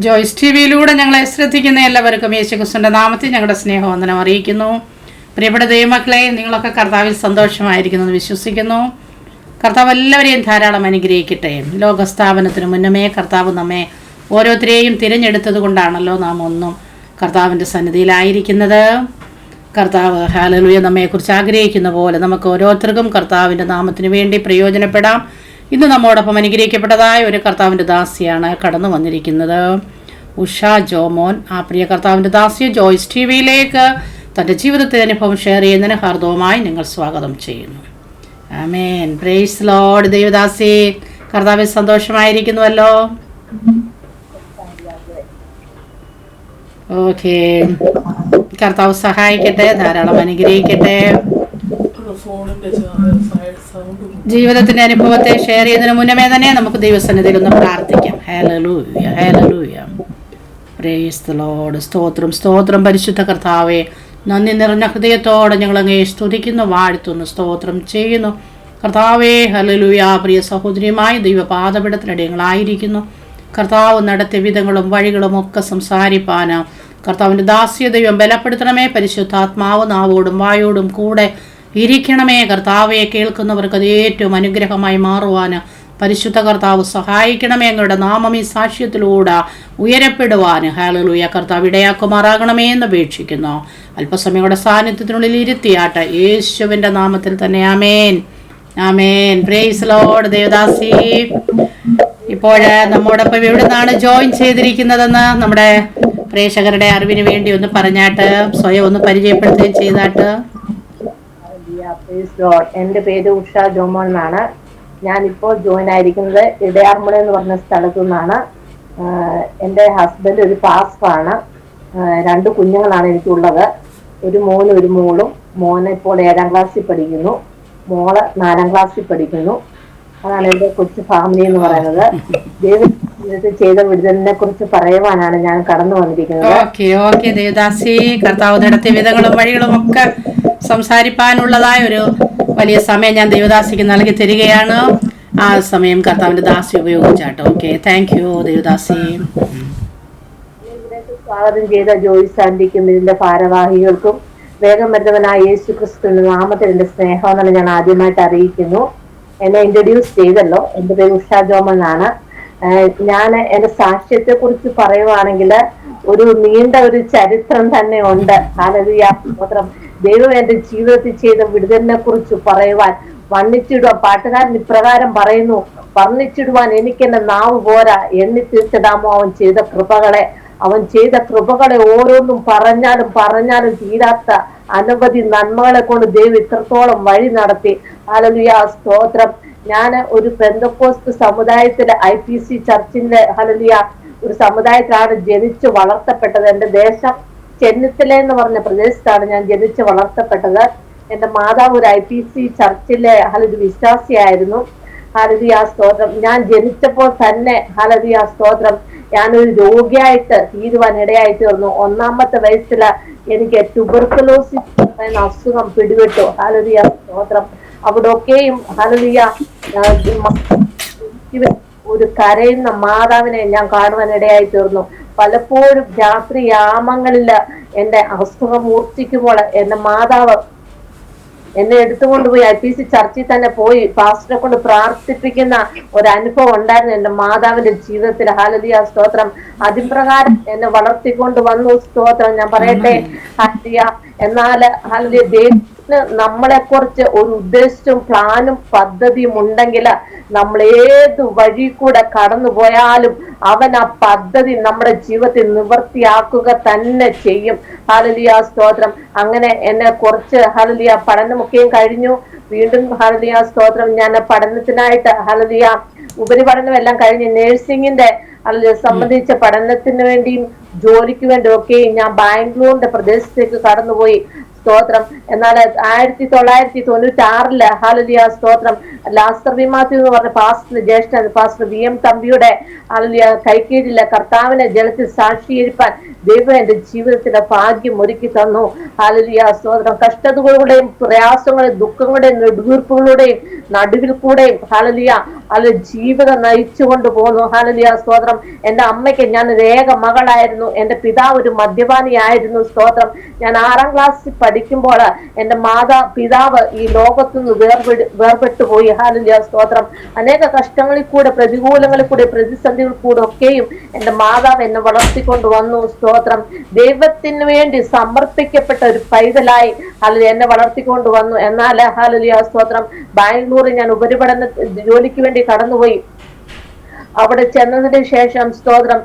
Joyce T വിയിലൂടെ ഞങ്ങളെ ശ്രദ്ധിക്കുന്ന എല്ലാവർക്കും യേശുക്രിസ്തുവിന്റെ നാമത്തിൽ ഞങ്ങളുടെ സ്നേഹവന്ദനം അറിയിക്കുന്നു. പ്രിയപ്പെട്ട ദൈവമക്കളെ, നിങ്ങളൊക്കെ കർത്താവിൽ സന്തോഷമായിരിക്കുന്നു എന്ന് വിശ്വസിക്കുന്നു. കർത്താവ് എല്ലാവരെയും ധാരാളം അനുഗ്രഹിക്കട്ടെ. ലോകസ്ഥാപനത്തിന് മുന്നമേ കർത്താവ് നമ്മെ ഓരോരുത്തരെയും തിരഞ്ഞെടുത്തത് കൊണ്ടാണല്ലോ നാം ഒന്നും കർത്താവിൻ്റെ സന്നിധിയിലായിരിക്കുന്നത്. കർത്താവ് ഹല്ലേലൂയ നമ്മെക്കുറിച്ച് ആഗ്രഹിക്കുന്ന പോലെ നമുക്ക് ഓരോരുത്തർക്കും കർത്താവിൻ്റെ നാമത്തിന് വേണ്ടി പ്രയോജനപ്പെടാം. ഇന്ന് നമ്മോടൊപ്പം അനുഗ്രഹിക്കപ്പെട്ടതായ ഒരു കർത്താവിൻ്റെ ദാസിയാണ് കടന്നു വന്നിരിക്കുന്നത്, ഉഷ ജോമോൻ. ആ പ്രിയ കർത്താവിൻ്റെ ദാസിയെ ജോയ്സ് ടി വിയിലേക്ക് തൻ്റെ ജീവിതത്തെ അനുഭവം ഷെയർ ചെയ്യുന്നതിന് ഹാർദവമായി നിങ്ങൾ സ്വാഗതം ചെയ്യുന്നു. ആമേൻ. Praise Lord. ദൈവദാസി കർത്താവിൽ സന്തോഷമായിരിക്കുന്നുവല്ലോ. ഓക്കെ, കർത്താവ് സഹായിക്കട്ടെ, ധാരാളം അനുഗ്രഹിക്കട്ടെ. ജീവിതത്തിന്റെ അനുഭവത്തെ ഷെയർ ചെയ്യുന്നതിന് മുന്നമേ തന്നെ നമുക്ക് ദൈവസന്നിധിയിൽ ഒന്ന് പ്രാർത്ഥിക്കാം. Hallelujah, hallelujah. Praise the Lord. സ്തോത്രം, സ്തോത്രം. പരിശുദ്ധ കർത്താവേ, നന്ദി നിറഞ്ഞ ഹൃദയത്തോടെ ഞങ്ങൾ അങ്ങേ സ്തുതിക്കുന്നു, വാഴ്ത്തുന്നു, സ്തോത്രം ചെയ്യുന്നു. കർത്താവേ, ഹല്ലേലൂയ. പ്രിയ സഹോദരിയുമായി ദൈവപാദപീഠത്തിനടിയങ്ങളായിരിക്കുന്നു. കർത്താവ് നടത്തിയ വിധങ്ങളും വഴികളും ഒക്കെ സംസാരിപ്പാൻ കർത്താവിൻ്റെ ദാസ്യ ദൈവം ബലപ്പെടുത്തണമേ. പരിശുദ്ധാത്മാവ് നാവോടും വായോടും കൂടെ ഇരിക്കണമേ. കർത്താവെ, കേൾക്കുന്നവർക്ക് അത് ഏറ്റവും അനുഗ്രഹമായി മാറുവാൻ പരിശുദ്ധ കർത്താവ് സഹായിക്കണമേ. ഞങ്ങളുടെ നാമം ഈ സാക്ഷ്യത്തിലൂടെ ഉയരപ്പെടുവാൻ ഹല്ലേലൂയ കർത്താവ് ഇടയാക്കുമാറാകണമേ എന്ന് അപേക്ഷിക്കുന്നു. അല്പസമയങ്ങളുടെ സാന്നിധ്യത്തിനുള്ളിൽ ഇരുത്തിയാട്ടെ, യേശുവിൻ്റെ നാമത്തിൽ തന്നെ. ആമേൻ, ആമേൻ. Praise Lord. ദേവദാസി ഇപ്പോൾ നമ്മോടൊപ്പം എവിടെ നിന്നാണ് ജോയിൻ ചെയ്തിരിക്കുന്നതെന്ന് നമ്മുടെ പ്രേക്ഷകരുടെ അറിവിന് വേണ്ടി ഒന്ന് പറഞ്ഞാട്ട്, സ്വയം ഒന്ന് പരിചയപ്പെടുത്തുകയും ചെയ്താട്ട്. എൻ്റെ പേര് ഉഷ ജോമോൻ എന്നാണ്. ഞാനിപ്പോൾ ജോയിൻ ആയിരിക്കുന്നത് ഇടയാർമുള എന്ന് പറഞ്ഞ സ്ഥലത്തു നിന്നാണ്. എൻ്റെ ഹസ്ബൻഡ് ഒരു പാസ്റ്ററാണ്. 2 കുഞ്ഞുങ്ങളാണ് എനിക്കുള്ളത്, ഒരു മോനും ഒരു മോളും. മോനെ ഇപ്പോൾ 7ാം ക്ലാസ്സിൽ പഠിക്കുന്നു, മോള് 4ാം ക്ലാസ്സിൽ പഠിക്കുന്നു. അതാണ് എൻ്റെ കൊച്ചു ഫാമിലി എന്ന് പറയുന്നത്. ദൈവത്തിൽ ചെയ്ത വിടുതലിനെ കുറിച്ച് പറയുവാനാണ് ഞാൻ കടന്നു വന്നിരിക്കുന്നത്. ഓക്കെ ദേവദാസി, കർത്താവ് നടത്തിയ വിധങ്ങളും വഴികളും ഒക്കെ സംസാരിപ്പാനുള്ളതായ ഒരു വലിയ സമയം ഞാൻ ദൈവദാസിക്ക് നൽകി തരികയാണ്. ആ സമയം കർത്താവിന്റെ ദാസി ഉപയോഗിച്ചാട്ടോ. Okay, thank you Devadasi. സ്വാഗതം ചെയ്ത ജോയ്സ് ആന്റിക്കും ഇതിന്റെ ഭാരവാഹികൾക്കും വേഗം വരുന്നവനായ യേശു ക്രിസ്തുവിന്റെ നാമത്തിൽ എന്റെ സ്നേഹമെന്നാണ് ഞാൻ ആദ്യമായിട്ട് അറിയിക്കുന്നു. എന്നെ ഇൻട്രൊഡ്യൂസ് ചെയ്തല്ലോ. എൻ്റെ പേര് ഉഷ ജോമൻ എന്നാണ്. ഞാൻ എൻ്റെ സാക്ഷ്യത്തെ കുറിച്ച് പറയുവാണെങ്കിൽ ഒരു നീണ്ട ഒരു ചരിത്രം തന്നെ ഉണ്ട്. ഹല്ലേലൂയ, സ്തോത്രം. ദൈവം എൻ്റെ ജീവിതത്തിൽ ചെയ്ത വിടുതലിനെ കുറിച്ച് പറയുവാൻ വർണ്ണിച്ചിടുവാൻ പാട്ടുകാരൻ ഇപ്രകാരം പറയുന്നു: വർണ്ണിച്ചിടുവാൻ എനിക്ക് എന്റെ നാവ് പോരാ, എണ്ണി തീർത്തിടാമോ അവൻ ചെയ്ത കൃപകളെ ഓരോന്നും പറഞ്ഞാലും തീരാത്ത അനവധി നന്മകളെ കൊണ്ട് ദൈവം ഇത്രത്തോളം വഴി നടത്തി. ഹല്ലേലൂയ, സ്തോത്രം. ഞാൻ ഒരു പെന്തക്കോസ്ത് സമുദായത്തിലെ IPC ചർച്ചിന്റെ ഹല്ലേലൂയ ഒരു സമുദായത്തിലാണ് ജനിച്ചു വളർത്തപ്പെട്ടത്. എൻ്റെ ദേശം ചെന്നിത്തല എന്ന് പറഞ്ഞ പ്രദേശത്താണ് ഞാൻ ജനിച്ച് വളർത്തപ്പെട്ടത്. എൻ്റെ മാതാവ് ഒരു IPC ചർച്ചിലെ ഹല്ലേലൂയ വിശ്വാസിയായിരുന്നു. ഹല്ലേലൂയ, സ്തോത്രം. ഞാൻ ജനിച്ചപ്പോൾ തന്നെ ഹല്ലേലൂയ, സ്തോത്രം, ഞാനൊരു രോഗിയായിട്ട് തീരുവാൻ ഇടയായി തീർന്നു. 1ാമത്തെ വയസ്സിൽ എനിക്ക് ട്യൂബർക്കുലോസിസ് എന്ന അസുഖം പിടിപെട്ടു. ഹല്ലേലൂയ, സ്തോത്രം. അവിടെയൊക്കെയും ഹല്ലേലൂയ ഒരു കരയുന്ന മാതാവിനെ ഞാൻ കാണുവാൻ ഇടയായി തീർന്നു. പലപ്പോഴും രാത്രി യാമങ്ങളിൽ എന്റെ അസുഖം മൂർച്ഛിക്കുമ്പോൾ എന്റെ മാതാവ് എന്നെ എടുത്തുകൊണ്ടുപോയി IPC ചർച്ചിൽ തന്നെ പോയി പാസ്റ്ററെ കൊണ്ട് പ്രാർത്ഥിപ്പിക്കുന്ന ഒരു അനുഭവം ഉണ്ടായിരുന്നു എന്റെ മാതാവിന്റെ ജീവിതത്തിൽ. ഹല്ലേലൂയ, സ്തോത്രം. അതിപ്രകാരം എന്നെ വളർത്തിക്കൊണ്ട് വന്നു. സ്തോത്രം. ഞാൻ പറയട്ടെ, ഹല്ലേലൂയ. എന്നാൽ ഹല്ലേലൂയ, ദൈവത്തിന് നമ്മളെ കുറിച്ച് ഒരു ഉദ്ദേശവും പ്ലാനും പദ്ധതിയും ഉണ്ടെങ്കിൽ നമ്മൾ ഏത് വഴി കൂടെ കടന്നു പോയാലും അവൻ ആ പദ്ധതി നമ്മുടെ ജീവിതത്തിൽ നിവർത്തിയാക്കുക തന്നെ ചെയ്യും. ഹല്ലേലൂയ, സ്തോത്രം. അങ്ങനെ എന്നെ കുറച്ച് ഹല്ലേലൂയ പഠനമൊക്കെയും കഴിഞ്ഞു. വീണ്ടും ഹല്ലേലൂയ, സ്തോത്രം, ഞാൻ പഠനത്തിനായിട്ട് ഹല്ലേലൂയ ഉപരിപഠനം എല്ലാം കഴിഞ്ഞ് നേഴ്സിംഗിന്റെ സംബന്ധിച്ച പഠനത്തിന് വേണ്ടിയും ജോലിക്ക് വേണ്ടിയും ഒക്കെ ഞാൻ ബാംഗ്ലൂരിന്റെ പ്രദേശത്തേക്ക് കടന്നുപോയി. സ്തോത്രം. എന്നാൽ 1996 ഹല്ലേലൂയ, സ്തോത്രം, ലാസർ വി മാത്യു എന്ന് പറഞ്ഞ പാസ്റ്റർ ജ്യേഷ്ഠൻ പാസ്റ്റർ VM തമ്പിയുടെ കൈക്കീഴിലെ കർത്താവിനെ ജലത്തിൽ സാക്ഷീകരിപ്പാൻ ദൈവം എന്റെ ജീവിതത്തിന്റെ ഭാഗ്യം ഒരുക്കി തന്നു. ഹല്ലേലൂയ സ്തോത്രം. കഷ്ടതകളുടെയും പ്രയാസങ്ങളുടെയും ദുഃഖങ്ങളുടെയും നെടുവീർപ്പുകളുടെയും നടുവിൽ കൂടെയും ഹല്ലേലൂയ ജീവിതം നയിച്ചു കൊണ്ടുപോകുന്നു. ഹല്ലേലൂയ സ്തോത്രം. എന്റെ അമ്മയ്ക്ക് ഞാൻ ഒരു ഏക മകളായിരുന്നു. എന്റെ പിതാവ് ഒരു മദ്യപാനിയായിരുന്നു. സ്തോത്രം. ഞാൻ 6ാം ക്ലാസ്സിൽ പഠിക്കുമ്പോൾ എന്റെ പിതാവ് ഈ ലോകത്തുനിന്ന് വേർപെട്ടു പോയി. ഹല്ലേലൂയ സ്തോത്രം. അനേക കഷ്ടങ്ങളിൽ കൂടെ, പ്രതികൂലങ്ങളിൽ കൂടെ, പ്രതിസന്ധികളിൽ കൂടെ ഒക്കെയും എന്റെ മാതാവ് എന്നെ വളർത്തിക്കൊണ്ട് വന്നു. സ്തോത്രം. ദൈവത്തിന് വേണ്ടി സമർപ്പിക്കപ്പെട്ട ഒരു പൈതലായി ഹല്ലേലൂയ എന്നെ വളർത്തിക്കൊണ്ട് വന്നു. എന്നാൽ ഹല്ലേലൂയ സ്തോത്രം, ബാംഗ്ലൂരിൽ ഞാൻ ഉപരിപഠന ജോലിക്ക് വേണ്ടി കടന്നുപോയി. അവിടെ ചെന്നതിന് ശേഷം സ്തോത്രം,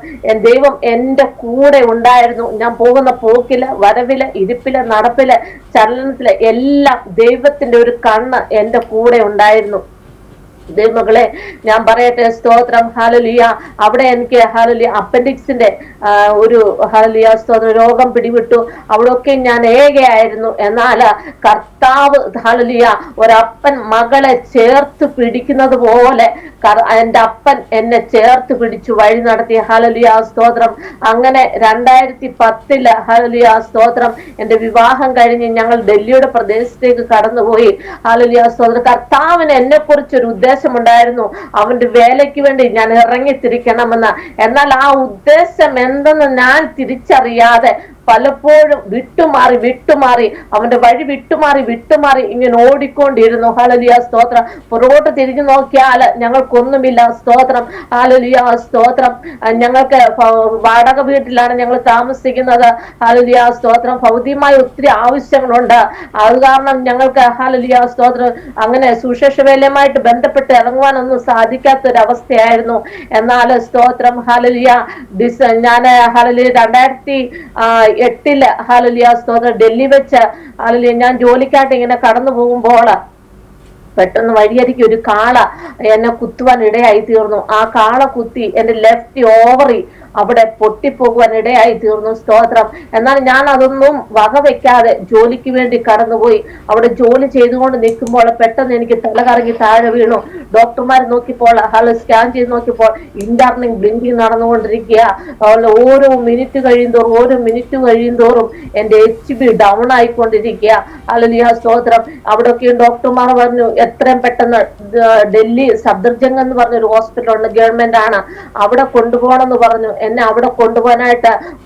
ദൈവം എന്റെ കൂടെ ഉണ്ടായിരുന്നു. ഞാൻ പോകുന്ന പോക്കില്, വരവില്, ഇരിപ്പില്, നടപ്പില്, ചലനത്തില് എല്ലാം ദൈവത്തിന്റെ ഒരു കണ്ണ് എന്റെ കൂടെ ഉണ്ടായിരുന്നു. ദൈവമകളെ ഞാൻ പറയട്ടെ സ്തോത്രം. ഹല്ലേലൂയ. അവിടെ എനിക്ക് ഹല്ലേലൂയ അപ്പൻഡിക്സിന്റെ ഒരു ഹല്ലേലൂയ സ്തോത്രം രോഗം പിടിവിട്ടു. അവിടെയൊക്കെ ഞാൻ ഏകയായിരുന്നു. എന്നാൽ കർത്താവ് ഹല്ലേലൂയ ഒരപ്പൻ മകളെ ചേർത്ത് പിടിക്കുന്നത് പോലെ എന്റെ അപ്പൻ എന്നെ ചേർത്ത് പിടിച്ചു വഴി നടത്തി. ഹല്ലേലൂയ സ്തോത്രം. അങ്ങനെ 2010 ഹല്ലേലൂയ സ്തോത്രം എന്റെ വിവാഹം കഴിഞ്ഞ് ഞങ്ങൾ ഡൽഹിയുടെ പ്രദേശത്തേക്ക് കടന്നുപോയി. ഹല്ലേലൂയ സ്തോത്രം. കർത്താവിന് എന്നെ കുറിച്ചൊരു ഉദ്ദേശമുണ്ടായിരുന്നു. അവന്റെ വേലയ്ക്ക് വേണ്ടി ഞാൻ ഇറങ്ങിത്തിരിക്കണമെന്ന്. എന്നാൽ ആ ഉദ്ദേശം എന്തെന്ന് ഞാൻ തിരിച്ചറിയാതെ പലപ്പോഴും വിട്ടുമാറി അവന്റെ വഴി വിട്ടുമാറി ഇങ്ങനെ ഓടിക്കൊണ്ടിരുന്നു. ഹല്ലേലൂയ സ്തോത്രം. പുറകോട്ട് തിരിഞ്ഞു നോക്കിയാൽ ഞങ്ങൾക്കൊന്നുമില്ല. സ്തോത്രം. ഹല്ലേലൂയ സ്തോത്രം. ഞങ്ങൾക്ക് വാടക വീട്ടിലാണ് ഞങ്ങൾ താമസിക്കുന്നത്. ഹല്ലേലൂയ സ്തോത്രം. ഭൗതികമായ ഒത്തിരി ആവശ്യങ്ങളുണ്ട്. അത് കാരണം ഞങ്ങൾക്ക് ഹല്ലേലൂയ സ്തോത്രം അങ്ങനെ സുവിശേഷ വേലയുമായിട്ട് ബന്ധപ്പെട്ട് ഇറങ്ങുവാനൊന്നും സാധിക്കാത്തൊരവസ്ഥയായിരുന്നു. എന്നാൽ സ്തോത്രം ഹല്ലേലൂയ ഞാൻ ഹല്ലേലൂയ 2008 ഹല്ലേലൂയ സ്തോത്രം ഡൽഹി വെച്ച് ഹല്ലേലൂയ ഞാൻ ജോലിക്കായിട്ട് ഇങ്ങനെ കടന്നു പോകുമ്പോൾ പെട്ടെന്ന് വഴിയരിക്ക് ഒരു കാള എന്നെ കുത്തുവാൻ ഇടയായി തീർന്നു. ആ കാള കുത്തി എന്റെ ലെഫ്റ്റ് ഓവറി അവിടെ പൊട്ടിപ്പോകുവാൻ ഇടയായി തീർന്നു. സ്തോത്രം. എന്നാൽ ഞാൻ അതൊന്നും വകവെക്കാതെ ജോലിക്ക് വേണ്ടി കടന്നുപോയി. അവിടെ ജോലി ചെയ്തുകൊണ്ട് നിൽക്കുമ്പോൾ പെട്ടെന്ന് എനിക്ക് തല കറങ്ങി താഴെ വീണു. ഡോക്ടർമാർ നോക്കിയപ്പോൾ സ്കാൻ ചെയ്ത് നോക്കിയപ്പോൾ ഇന്റർണിങ് ബ്ലിങ്കിങ് നടന്നുകൊണ്ടിരിക്കുക. ഓരോ മിനിറ്റ് കഴിയുന്തോറും എന്റെ HB ഡൗൺ ആയിക്കൊണ്ടിരിക്കുക. ഹല്ലേലൂയ സ്തോത്രം. അവിടെയൊക്കെ ഡോക്ടർമാർ പറഞ്ഞു എത്രയും പെട്ടെന്ന് ഡൽഹി സഫ്ദർജംഗ് എന്ന് പറഞ്ഞൊരു ഹോസ്പിറ്റൽ ഉണ്ട്, ഗവൺമെന്റ് ആണ്, അവിടെ കൊണ്ടുപോകണമെന്ന് പറഞ്ഞു. എന്നെ അവിടെ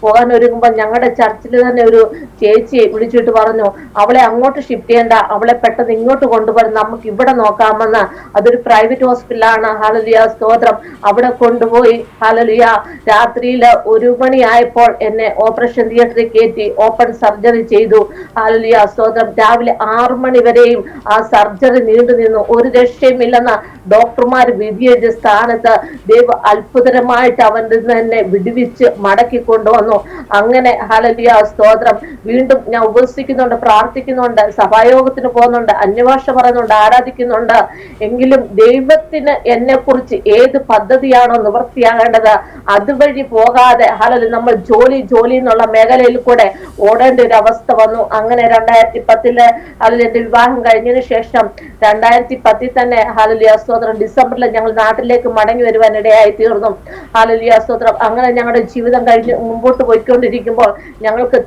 പോകാൻ ഒരുങ്ങുമ്പോൾ ഞങ്ങളുടെ ചർച്ചിൽ തന്നെ ഒരു ചേച്ചിയെ വിളിച്ചിട്ട് പറഞ്ഞു അവളെ അങ്ങോട്ട് ഷിഫ്റ്റ് ചെയ്യണ്ട, അവളെ പെട്ടെന്ന് ഇങ്ങോട്ട് കൊണ്ടുപോകാൻ നമുക്ക് ഇവിടെ നോക്കാമെന്ന്. അതൊരു പ്രൈവറ്റ് ഹോസ്പിറ്റലാണ്. ഹല്ലേലൂയ സ്തോത്രം. അവിടെ കൊണ്ടുപോയി ഹല്ലേലൂയ രാത്രിയിൽ 1 മണിയായപ്പോൾ എന്നെ ഓപ്പറേഷൻ തിയേറ്ററിൽ കയറ്റി ഓപ്പൺ സർജറി ചെയ്തു. ഹല്ലേലൂയ സ്തോത്രം. രാവിലെ 6 മണി വരെയും ആ സർജറി നീണ്ടു നിന്നു. ഒരു രക്ഷയും ഇല്ലെന്ന ഡോക്ടർമാർ വിധിയെഴുതിയ സ്ഥാനത്ത് ദൈവം അത്ഭുതകരമായിട്ട് അവന്റെ തന്നെ വിടുവിച്ച് മടക്കി കൊണ്ടുവന്നു. അങ്ങനെ ഹല്ലേലൂയ സ്തോത്രം. വീണ്ടും ഞാൻ ഉപവസിക്കുന്നുണ്ട്, പ്രാർത്ഥിക്കുന്നുണ്ട്, സഭായോഗത്തിന് പോകുന്നുണ്ട്, അന്യഭാഷ പറയുന്നുണ്ട്, ആരാധിക്കുന്നുണ്ട്. എങ്കിലും ദൈവത്തിന് എന്നെ കുറിച്ച് ഏത് പദ്ധതിയാണോ നിവൃത്തിയാകേണ്ടത് അതുവഴി പോകാതെ ഹല്ലേലൂയ നമ്മൾ ജോലി എന്നുള്ള മേഖലയിൽ കൂടെ ഓടേണ്ട ഒരു അവസ്ഥ വന്നു. അങ്ങനെ 2010 ഹല്ലേലൂയ എന്റെ വിവാഹം കഴിഞ്ഞതിന് ശേഷം 2010 തന്നെ ഹല്ലേലൂയ സ്തോത്രം ഡിസംബറിൽ ഞങ്ങൾ നാട്ടിലേക്ക് മടങ്ങി വരുവാൻ ഇടയായി തീർന്നു. ഹല്ലേലൂയ സ്തോത്രം. അങ്ങനെ ഞങ്ങളുടെ ജീവിതം കഴിഞ്ഞ് മുമ്പോട്ട് പോയിക്കൊണ്ടിരിക്കുമ്പോൾ ഞങ്ങൾക്ക്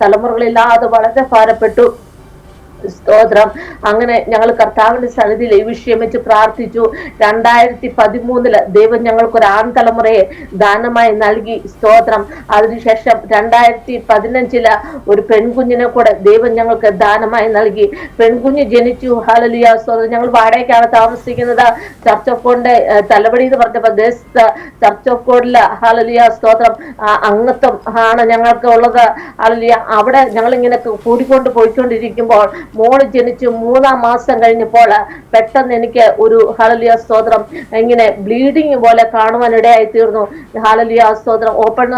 തലമുറകളില്ലാതെ വളരെ ഭാരപ്പെട്ടു. സ്തോത്രം. അങ്ങനെ ഞങ്ങൾ കർത്താവിന്റെ സന്നിധിയിൽ ഈ വിഷയം വെച്ച് പ്രാർത്ഥിച്ചു. 2013 ദൈവം ഞങ്ങൾക്കൊരു ആൺതലമുറയെ ദാനമായി നൽകി. സ്തോത്രം. അതിനുശേഷം 2015 ഒരു പെൺകുഞ്ഞിനെ കൂടെ ദൈവം ഞങ്ങൾക്ക് ദാനമായി നൽകി. പെൺകുഞ്ഞ് ജനിച്ചു. ഹല്ലേലൂയ സ്തോത്രം. ഞങ്ങൾ വാടകയ്ക്കാണ് താമസിക്കുന്നത്. ചർച്ച് ഓഫ് ഗോഡിന്റെ തലവടി എന്ന് പറഞ്ഞ പ്രദേശത്ത് ചർച്ച് ഓഫ് ഗോഡില് ഹല്ലേലൂയ സ്തോത്രം അംഗത്വം ആണ് ഞങ്ങൾക്ക് ഉള്ളത്. ഹല്ലേലൂയ. അവിടെ ഞങ്ങൾ ഇങ്ങനെ പോയിക്കൊണ്ടിരിക്കുമ്പോൾ മോള് ജനിച്ചു 3-ാം മാസം കഴിഞ്ഞപ്പോൾ പെട്ടെന്ന് എനിക്ക് ഒരു ഹല്ലേലൂയ സ്തോത്രം ഇങ്ങനെ ബ്ലീഡിങ് പോലെ കാണുവാൻ ഇടയായി തീർന്നു. ഹല്ലേലൂയ സ്തോത്രം. ഓപ്പൺ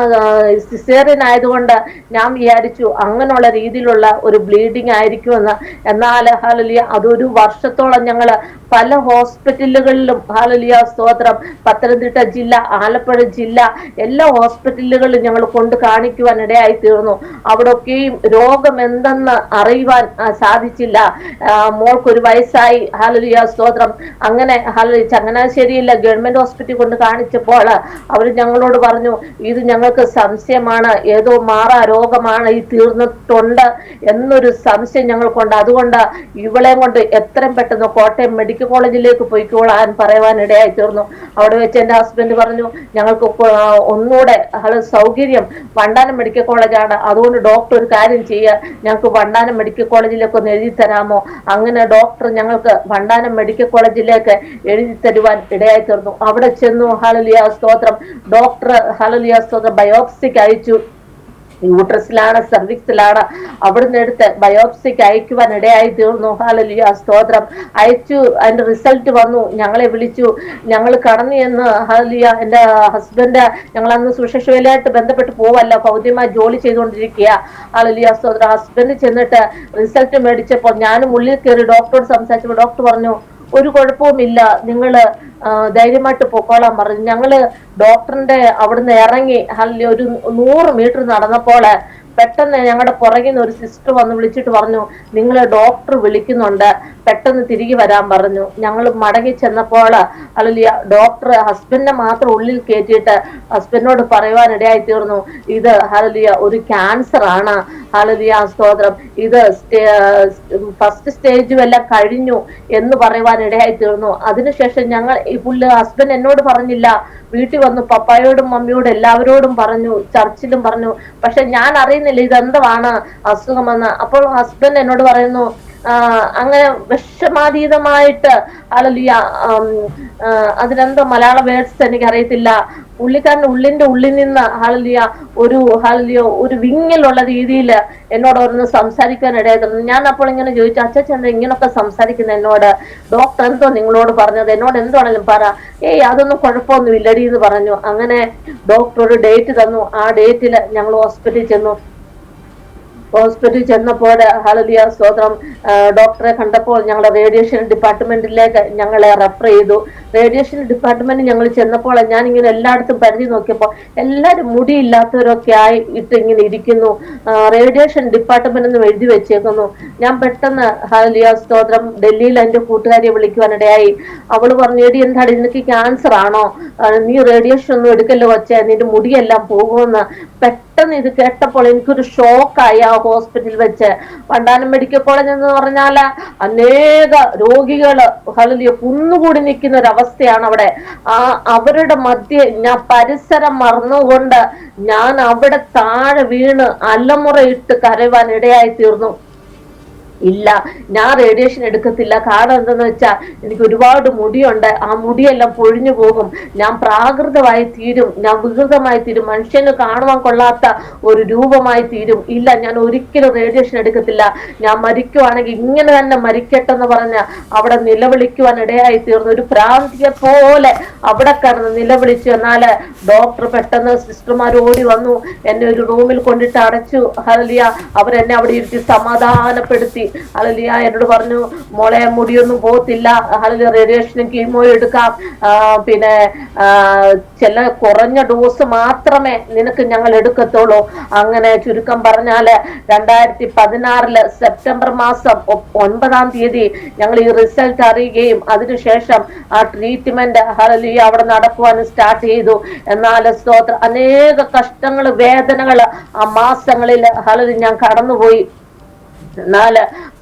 സിസേറിയൻ ആയതുകൊണ്ട് ഞാൻ വിചാരിച്ചു അങ്ങനെയുള്ള രീതിയിലുള്ള ഒരു ബ്ലീഡിങ് ആയിരിക്കുമെന്ന്. എന്നാൽ ഹല്ലേലൂയ അതൊരു വർഷത്തോളം ഞങ്ങൾ പല ഹോസ്പിറ്റലുകളിലും ഹല്ലേലൂയ സ്തോത്രം പത്തനംതിട്ട ജില്ല, ആലപ്പുഴ ജില്ല എല്ലാ ഹോസ്പിറ്റലുകളിലും ഞങ്ങൾ കൊണ്ട് കാണിക്കുവാൻ ഇടയായി തീർന്നു. അവിടെയൊക്കെയും രോഗം എന്തെന്ന് അറിയുവാൻ സാധിക്കും സാധിച്ചില്ല. മോൾക്ക് 1 വയസ്സായി. ഹല്ലേലൂയ സ്തോത്രം. അങ്ങനെ ചങ്ങനാശ്ശേരിയില്ല ഗവൺമെന്റ് ഹോസ്പിറ്റലിൽ കൊണ്ട് കാണിച്ചപ്പോൾ അവർ ഞങ്ങളോട് പറഞ്ഞു, ഇത് ഞങ്ങൾക്ക് സംശയമാണ്, ഏതോ മാറാ രോഗമാണ് ഈ തീർന്നിട്ടുണ്ട് എന്നൊരു സംശയം ഞങ്ങൾക്കുണ്ട്. അതുകൊണ്ട് ഇവളെ കൊണ്ട് എത്രയും പെട്ടെന്ന് കോട്ടയം മെഡിക്കൽ കോളേജിലേക്ക് പോയിക്കോളാൻ പറയുവാൻ ഇടയായി തീർന്നു. അവിടെ വെച്ച് എന്റെ ഹസ്ബൻഡ് പറഞ്ഞു, ഞങ്ങൾക്ക് ഒന്നുകൂടെ സൗകര്യം വണ്ടാനം മെഡിക്കൽ കോളേജാണ്, അതുകൊണ്ട് ഡോക്ടർ ഒരു കാര്യം ചെയ്യുക, ഞങ്ങൾക്ക് വണ്ടാനം മെഡിക്കൽ കോളേജിലേക്ക് ഒന്ന് എഴുതി തരാമോ? അങ്ങനെ ഡോക്ടർ ഞങ്ങൾക്ക് വണ്ടാനം മെഡിക്കൽ കോളേജിലേക്ക് എഴുതി തരുവാൻ ഇടയായി തീർന്നു. അവിടെ ചെന്നു. ഹല്ലേലൂയ സ്തോത്രം. ഡോക്ടർ ഹല്ലേലൂയ സ്തോത്രം ബയോപ്സിക്ക് അയച്ചു. യൂട്രസിലാണ്, സെർവിക്സിലാണ്. അവിടുന്ന് എടുത്ത് ബയോപ്സിക്ക് അയക്കുവാൻ ഇടയായി തീർന്നു. ഹല്ലേലൂയ സ്തോത്രം. അയച്ചു. അതിന്റെ റിസൾട്ട് വന്നു. ഞങ്ങളെ വിളിച്ചു. ഞങ്ങൾ കടന്നു എന്ന് ഹല്ലേലൂയ എന്റെ ഹസ്ബൻഡ്, ഞങ്ങൾ അന്ന് സുവിശേഷ വേലയായിട്ട് ബന്ധപ്പെട്ട് പോവല്ല, ഭൗതികമായി ജോലി ചെയ്തുകൊണ്ടിരിക്കുക. ഹല്ലേലൂയ സ്തോത്രം. ഹസ്ബൻഡ് ചെന്നിട്ട് റിസൾട്ട് മേടിച്ചപ്പോൾ ഞാനും ഉള്ളിൽ കയറി ഡോക്ടറോട് സംസാരിച്ചപ്പോൾ ഡോക്ടർ പറഞ്ഞു, ഒരു കുഴപ്പവുമില്ല, നിങ്ങള് ധൈര്യമായിട്ട് പൊക്കോളാൻ പറഞ്ഞു. ഞങ്ങള് ഡോക്ടറിന്റെ അവിടുന്ന് ഇറങ്ങി ഒരു 100 മീറ്റർ നടന്നപ്പോൾ പെട്ടെന്ന് ഞങ്ങളുടെ പുറകിൽ നിന്ന് ഒരു സിസ്റ്റർ വന്ന് വിളിച്ചിട്ട് പറഞ്ഞു, നിങ്ങൾ ഡോക്ടർ വിളിക്കുന്നുണ്ട്, പെട്ടെന്ന് തിരികെ വരാൻ പറഞ്ഞു. ഞങ്ങൾ മടങ്ങി ചെന്നപ്പോൾ ഡോക്ടർ ഹസ്ബൻഡിനെ മാത്രം ഉള്ളിൽ കയറ്റിയിട്ട് ഹസ്ബൻഡിനോട് പറയുവാനിടയായി തീർന്നു, ഇത് ഒരു ക്യാൻസർ ആണ്. സ്തോത്രം. ഇത് ഫസ്റ്റ് സ്റ്റേജും എല്ലാം കഴിഞ്ഞു എന്ന് പറയുവാനിടയായി തീർന്നു. അതിനുശേഷം ഞങ്ങൾ ഈ ഹസ്ബൻഡ് എന്നോട് പറഞ്ഞില്ല, വീട്ടിൽ വന്നു പപ്പായോടും മമ്മിയോടും എല്ലാവരോടും പറഞ്ഞു, ചർച്ചിലും പറഞ്ഞു. പക്ഷെ ഞാൻ അറിയുന്നില്ല ഇതെന്താണ് അസുഖമെന്ന്. അപ്പോൾ ഹസ്ബൻഡ് എന്നോട് പറയുന്നു, അങ്ങനെ വിഷമാതീതമായിട്ട് അതിനെന്തോ മലയാള വേർഡ്സ് എനിക്ക് അറിയത്തില്ല, പുള്ളിക്കാരന്റെ ഉള്ളിൽ നിന്ന് ഒരു വിങ്ങലുള്ള രീതിയിൽ എന്നോട് ഓരോന്ന് സംസാരിക്കാൻ ഇടയായിരുന്നു. ഞാൻ അപ്പോൾ ഇങ്ങനെ ചോദിച്ചു, അച്ഛൻ ഇങ്ങനൊക്കെ സംസാരിക്കുന്ന എന്നോട്, ഡോക്ടർ എന്തോ നിങ്ങളോട് പറഞ്ഞത്, എന്നോട് എന്താണെങ്കിലും പറ. അതൊന്നും കുഴപ്പമൊന്നും ഇല്ലടി എന്ന് പറഞ്ഞു. അങ്ങനെ ഡോക്ടർ ഒരു ഡേറ്റ് തന്നു. ആ ഡേറ്റിൽ ഞങ്ങൾ ഹോസ്പിറ്റലിൽ ചെന്നപ്പോൾ ഹല്ലേലൂയ സ്തോത്രം ഡോക്ടറെ കണ്ടപ്പോൾ ഞങ്ങൾ റേഡിയേഷൻ ഡിപ്പാർട്ട്മെന്റിലേക്ക് ഞങ്ങളെ റെഫർ ചെയ്തു. റേഡിയേഷൻ ഡിപ്പാർട്ട്മെന്റ് ഞങ്ങൾ ചെന്നപ്പോൾ ഞാൻ ഇങ്ങനെ എല്ലായിടത്തും പരിധി നോക്കിയപ്പോൾ എല്ലാവരും മുടിയില്ലാത്തവരൊക്കെ ആയി ഇങ്ങനെ ഇരിക്കുന്നു. റേഡിയേഷൻ ഡിപ്പാർട്ട്മെന്റ് എന്ന് എഴുതി വെച്ചേക്കുന്നു. ഞാൻ പെട്ടെന്ന് ഹല്ലേലൂയ സ്തോത്രം ഡൽഹിയിൽ എൻ്റെ കൂട്ടുകാരിയെ വിളിക്കുവാനിടയായി. അവള് പറഞ്ഞു, എടി എന്താണ് നിനക്ക് ക്യാൻസർ ആണോ, നീ റേഡിയേഷൻ ഒന്നും എടുക്കല്ലോ വച്ചേ, നിന്റെ മുടിയെല്ലാം പോകുമെന്ന്. പെട്ടെന്ന് ഇത് കേട്ടപ്പോൾ എനിക്കൊരു ഷോക്കായി. ആ ഹോസ്പിറ്റലിൽ വെച്ച് വണ്ടാനം മെഡിക്കൽ കോളേജ് എന്ന് പറഞ്ഞാൽ അനേക രോഗികള് കുന്നുകൂടി നിൽക്കുന്ന ഒരു അവസ്ഥയാണ് അവിടെ. അവരുടെ മധ്യേ ഞാൻ പരിസരം മറന്നുകൊണ്ട് ഞാൻ അവിടെ താഴെ വീണ് അലമുറയിട്ട് കരവാൻ ഇടയായി തീർന്നു. ഇല്ല, ഞാൻ റേഡിയേഷൻ എടുക്കത്തില്ല. കാരണം എന്തെന്ന് വെച്ചാൽ എനിക്ക് ഒരുപാട് മുടിയുണ്ട്, ആ മുടിയെല്ലാം പൊഴിഞ്ഞു പോകും, ഞാൻ പ്രാകൃതമായി തീരും, ഞാൻ വികൃതമായി തീരും, മനുഷ്യന് കാണുവാൻ കൊള്ളാത്ത ഒരു രൂപമായി തീരും. ഇല്ല, ഞാൻ ഒരിക്കലും റേഡിയേഷൻ എടുക്കത്തില്ല, ഞാൻ മരിക്കുവാണെങ്കിൽ ഇങ്ങനെ തന്നെ മരിക്കട്ടെന്ന് പറഞ്ഞ അവിടെ നിലവിളിക്കുവാൻ ഇടയായി തീർന്നു. ഒരു ഭ്രാന്തിയെ പോലെ അവിടെ കിടന്ന് നിലവിളിച്ചു. എന്നാല് ഡോക്ടർ പെട്ടെന്ന് സിസ്റ്റർമാർ ഓടി വന്നു, എന്നെ ഒരു റൂമിൽ കൊണ്ടിട്ട് അടച്ചു. ഹല്ലേലൂയ. അവരെന്നെ അവിടെ ഇരുത്തി സമാധാനപ്പെടുത്തി. ഹല്ലേലൂയ. എന്നോട് പറഞ്ഞു, മോളെ മുടിയൊന്നും പോകത്തില്ല, ഹല്ലേലൂയ, റേഡിയേഷനും കീമോയും എടുക്കാം, പിന്നെ ചില കുറഞ്ഞ ഡോസ് മാത്രമേ നിനക്ക് ഞങ്ങൾ എടുക്കത്തുള്ളൂ. അങ്ങനെ ചുരുക്കം പറഞ്ഞാല് 2016 സെപ്റ്റംബർ മാസം 9-ാം തീയതി ഞങ്ങൾ ഈ റിസൾട്ട് അറിയുകയും അതിനുശേഷം ആ ട്രീറ്റ്മെന്റ് ഹല്ലേലൂയ അവിടെ നടക്കുവാൻ സ്റ്റാർട്ട് ചെയ്തു. എന്നാൽ സ്തോത്രം അനേക കഷ്ടങ്ങൾ, വേദനകൾ ആ മാസങ്ങളിൽ ഹല്ലേലൂയ ഞാൻ കടന്നുപോയി. എന്നാൽ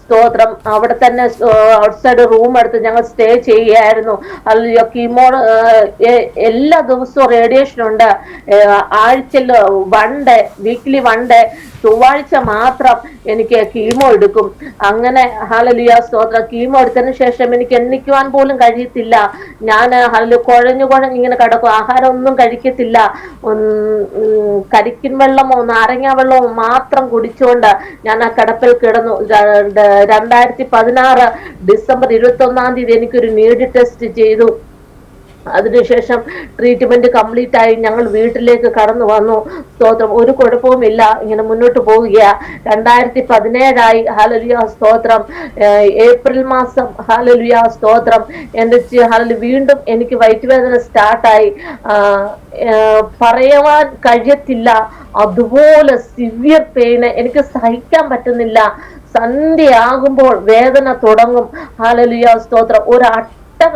സ്തോത്രം അവിടെ തന്നെ ഔട്ട്സൈഡ് റൂം എടുത്ത് ഞങ്ങൾ സ്റ്റേ ചെയ്യുകയായിരുന്നു. അല്ലെങ്കിൽ കീമോ എല്ലാ ദിവസവും റേഡിയേഷൻ ഉണ്ട്. ആഴ്ചയിൽ 1 ഡേ, വീക്ക്ലി 1 ഡേ, ചൊവ്വാഴ്ച മാത്രം എനിക്ക് കീമോ എടുക്കും. അങ്ങനെ ഹല്ലേലൂയ സ്തോത്രം കീമോ എടുത്തതിന് ശേഷം എനിക്ക് എണ്ണിക്കുവാൻ പോലും കഴിയത്തില്ല. ഞാൻ കുഴഞ്ഞു ഇങ്ങനെ കിടക്കും, ആഹാരം ഒന്നും കഴിക്കത്തില്ല. കരിക്കിൻ വെള്ളമോ നാരങ്ങ വെള്ളമോ മാത്രം കുടിച്ചുകൊണ്ട് ഞാൻ ആ കിടപ്പിൽ കിടന്നു. 2016 ഡിസംബർ 21-ാം തീയതി എനിക്കൊരു നീഡ് ടെസ്റ്റ് ചെയ്തു. അതിനുശേഷം ട്രീറ്റ്മെന്റ് കംപ്ലീറ്റ് ആയി ഞങ്ങൾ വീട്ടിലേക്ക് കടന്നു വന്നു. സ്തോത്രം ഒരു കുഴപ്പവുമില്ല, ഇങ്ങനെ മുന്നോട്ട് പോവുക. 2017 ഹല്ലേലൂയ സ്തോത്രം ഏപ്രിൽ മാസം ഹല്ലേലൂയ സ്തോത്രം എൻ്റെ വീണ്ടും എനിക്ക് വയറ്റുവേദന സ്റ്റാർട്ടായി. പറയുവാൻ കഴിയത്തില്ല, അതുപോലെ സിവിയർ പെയിന്, എനിക്ക് സഹിക്കാൻ പറ്റുന്നില്ല. സന്ധ്യയാകുമ്പോൾ വേദന തുടങ്ങും. ഹല്ലേലൂയ സ്തോത്രം. ഒരു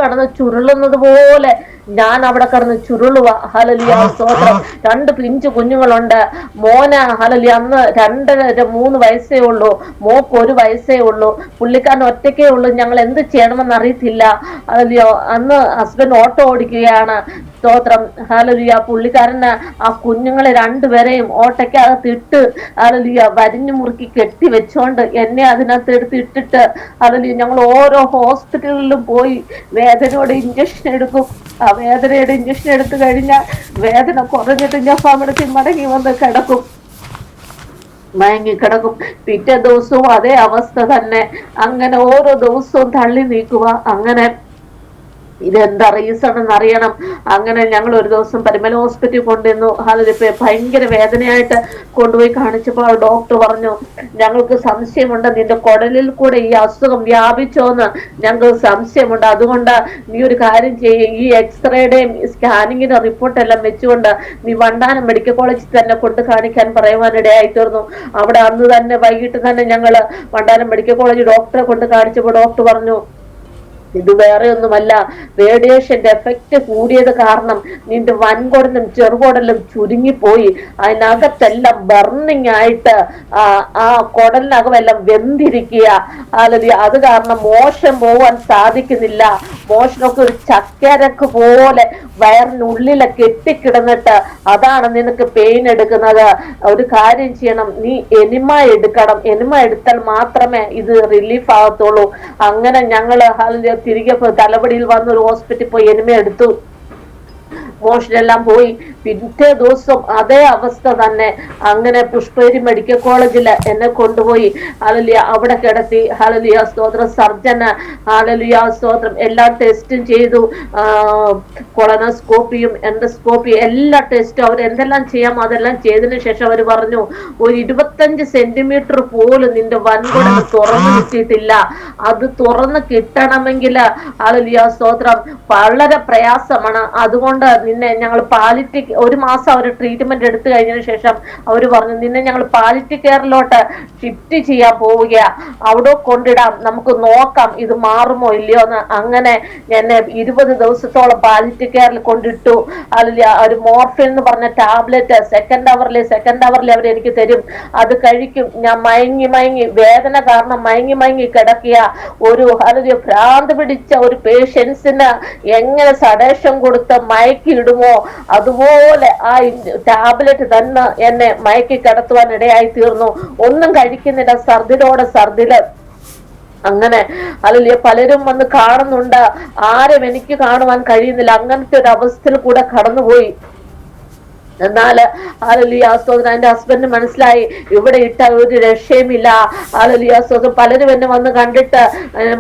കടന്ന് ചുരുളുന്നത് പോലെ ഞാൻ അവിടെ കടന്ന് ചുരുളുക. ഹല്ലേലൂയ സ്തോത്രം. 2 പിഞ്ചു കുഞ്ഞുങ്ങളുണ്ട്. മോന് ഹല്ലേലൂയ അന്ന് 2-3 വയസ്സേ ഉള്ളൂ, മോക്ക് 1 വയസ്സേ ഉള്ളൂ. പുള്ളിക്കാരൻ ഒറ്റയ്ക്കേ ഉള്ളൂ. ഞങ്ങൾ എന്ത് ചെയ്യണമെന്ന് അറിയത്തില്ല. ഹല്ലേലൂയ അന്ന് ഹസ്ബൻഡ് ഓട്ടോ ഓടിക്കുകയാണ്. സ്തോത്രം. ഹല്ലേലൂയ പുള്ളിക്കാരന് ആ കുഞ്ഞുങ്ങളെ 2 പേരെയും ഓട്ടയ്ക്കകത്ത് ഇട്ട് ഹല്ലേലൂയ വരിഞ്ഞു മുറുക്കി കെട്ടി വെച്ചോണ്ട് എന്നെ അതിനകത്ത് എടുത്ത് ഇട്ടിട്ട് ഹല്ലേലൂയ ഞങ്ങൾ ഓരോ ഹോസ്പിറ്റലിലും പോയി വേദനയോടെ ഇഞ്ചക്ഷൻ എടുക്കും. ആ വേദനയുടെ ഇഞ്ചക്ഷൻ എടുത്തു കഴിഞ്ഞാൽ വേദന കുറഞ്ഞിട്ട് ഞാൻ ഭവനത്തിൽ മടങ്ങി വന്ന് കിടക്കും, മയങ്ങിക്കിടക്കും. പിറ്റേ ദിവസവും അതേ അവസ്ഥ തന്നെ. അങ്ങനെ ഓരോ ദിവസവും തള്ളി നീക്കുക. അങ്ങനെ ഇതെന്താ റീസൺ എന്ന് അറിയണം. അങ്ങനെ ഞങ്ങൾ ഒരു ദിവസം പരിമല ഹോസ്പിറ്റലിൽ കൊണ്ടുവന്നു. അതിൽ ഭയങ്കര വേദനയായിട്ട് കൊണ്ടുപോയി കാണിച്ചപ്പോൾ ഡോക്ടർ പറഞ്ഞു, ഞങ്ങൾക്ക് സംശയമുണ്ട് നിന്റെ കുടലിൽ കൂടെ ഈ അസുഖം വ്യാപിച്ചോന്ന് ഞങ്ങൾക്ക് സംശയമുണ്ട്. അതുകൊണ്ട് നീ ഒരു കാര്യം ചെയ്യും, ഈ എക്സ്റേയുടെയും സ്കാനിങ്ങിന്റെ റിപ്പോർട്ട് എല്ലാം വെച്ചുകൊണ്ട് നീ വണ്ടാനം മെഡിക്കൽ കോളേജിൽ തന്നെ കൊണ്ട് കാണിക്കാൻ പറയുവാനിടയായി തീർന്നു. അവിടെ അന്ന് തന്നെ വൈകിട്ട് തന്നെ ഞങ്ങള് വണ്ടാനം മെഡിക്കൽ കോളേജ് ഡോക്ടറെ കൊണ്ട് കാണിച്ചപ്പോൾ ഡോക്ടർ പറഞ്ഞു, ഇത് വേറെ ഒന്നുമല്ല, റേഡിയേഷന്റെ എഫക്റ്റ് കൂടിയത് കാരണം നിന്റെ വൻകുടലും ചെറുകുടലും ചുരുങ്ങിപ്പോയി. അതിനകത്തെല്ലാം ബർണിങ് ആയിട്ട് ആ കുടലിനകമെല്ലാം വെന്തിരിക്കുക. അല്ലെങ്കിൽ അത് കാരണം മോശം പോവാൻ സാധിക്കുന്നില്ല. മോഷനൊക്കെ ഒരു ചക്കരക്ക് പോലെ വയറിനുള്ളിലെ കെട്ടിക്കിടന്നിട്ട് അതാണ് നിനക്ക് പെയിൻ എടുക്കുന്നത്. ഒരു കാര്യം ചെയ്യണം, നീ എനിമ എടുക്കണം. എനിമ എടുത്താൽ മാത്രമേ ഇത് റിലീഫ് ആകത്തുള്ളൂ. അങ്ങനെ ഞങ്ങള് തിരികെ തലവടിയിൽ വന്ന് ഒരു ഹോസ്പിറ്റലിൽ പോയി എനിമ എടുത്തു. മോഷനെല്ലാം പോയി. പിറ്റേ ദിവസം അതേ അവസ്ഥ തന്നെ. അങ്ങനെ പുഷ്പേരി മെഡിക്കൽ കോളേജിൽ എന്നെ കൊണ്ടുപോയി. ഹല്ലേലൂയ അവിടെ കിടത്തി. ഹല്ലേലൂയ സ്തോത്രം. സർജന് ഹല്ലേലൂയ സ്തോത്രം എല്ലാ ടെസ്റ്റും ചെയ്തു. കൊളനോസ്കോപ്പിയും എൻഡോസ്കോപ്പിയും എല്ലാ ടെസ്റ്റും അവർ എന്തെല്ലാം ചെയ്യാമോ അതെല്ലാം ചെയ്തതിനു ശേഷം അവർ പറഞ്ഞു, ഒരു 25 സെന്റിമീറ്റർ പോലും നിന്റെ വൻകുടൽ തുറന്നു കിട്ടിയിട്ടില്ല. അത് തുറന്ന് കിട്ടണമെങ്കിൽ ഹല്ലേലൂയ സ്തോത്രം വളരെ പ്രയാസമാണ്. അതുകൊണ്ട് നിന്നെ ഞങ്ങൾ പാലിറ്റിക് 1 മാസം അവർ ട്രീറ്റ്മെന്റ് എടുത്തു കഴിഞ്ഞതിന് ശേഷം അവർ പറഞ്ഞു, നിന്നെ ഞങ്ങൾ പാലിറ്റി കെയറിലോട്ട് ഷിഫ്റ്റ് ചെയ്യാൻ പോവുക, അവിടെ കൊണ്ടിടാം, നമുക്ക് നോക്കാം ഇത് മാറുമോ ഇല്ലയോ എന്ന്. അങ്ങനെ എന്നെ 20 ദിവസത്തോളം പാലിറ്റി കെയറിൽ കൊണ്ടിട്ടു. അതിൽ ഒരു മോർഫിൻ എന്ന് പറഞ്ഞ ടാബ്ലറ്റ് സെക്കൻഡ് അവറിൽ അവർ എനിക്ക് തരും. അത് കഴിക്കും. ഞാൻ മയങ്ങി വേദന കാരണം മയങ്ങി കിടക്കുക. ഒരു അല്ലെങ്കിൽ ഭ്രാന്ത് പിടിച്ച ഒരു പേഷ്യൻസിന് എങ്ങനെ സഡേഷൻ കൊടുത്ത് മയക്കി ഇടുമോ അതുപോലെ ആ ടാബ്ലറ്റ് തന്നെ എന്നെ മയക്കി കിടത്തുവാൻ ഇടയായി തീർന്നു. ഒന്നും കഴിക്കുന്നില്ല, ഛർദില്. അങ്ങനെ അല്ലെങ്കിൽ പലരും വന്ന് കാണുന്നുണ്ട്, ആരും എനിക്ക് കാണുവാൻ കഴിയുന്നില്ല. അങ്ങനത്തെ ഒരു അവസ്ഥയിൽ കൂടെ കടന്നുപോയി. എന്നാൽ ഹല്ലേലൂയ സ്തോത്രം. എന്റെ ഹസ്ബൻഡ് മനസ്സിലായി ഇവിടെ ഇട്ട ഒരു രക്ഷയുമില്ല. ഹല്ലേലൂയ സ്തോത്രം. പലരും എന്നെ വന്ന് കണ്ടിട്ട്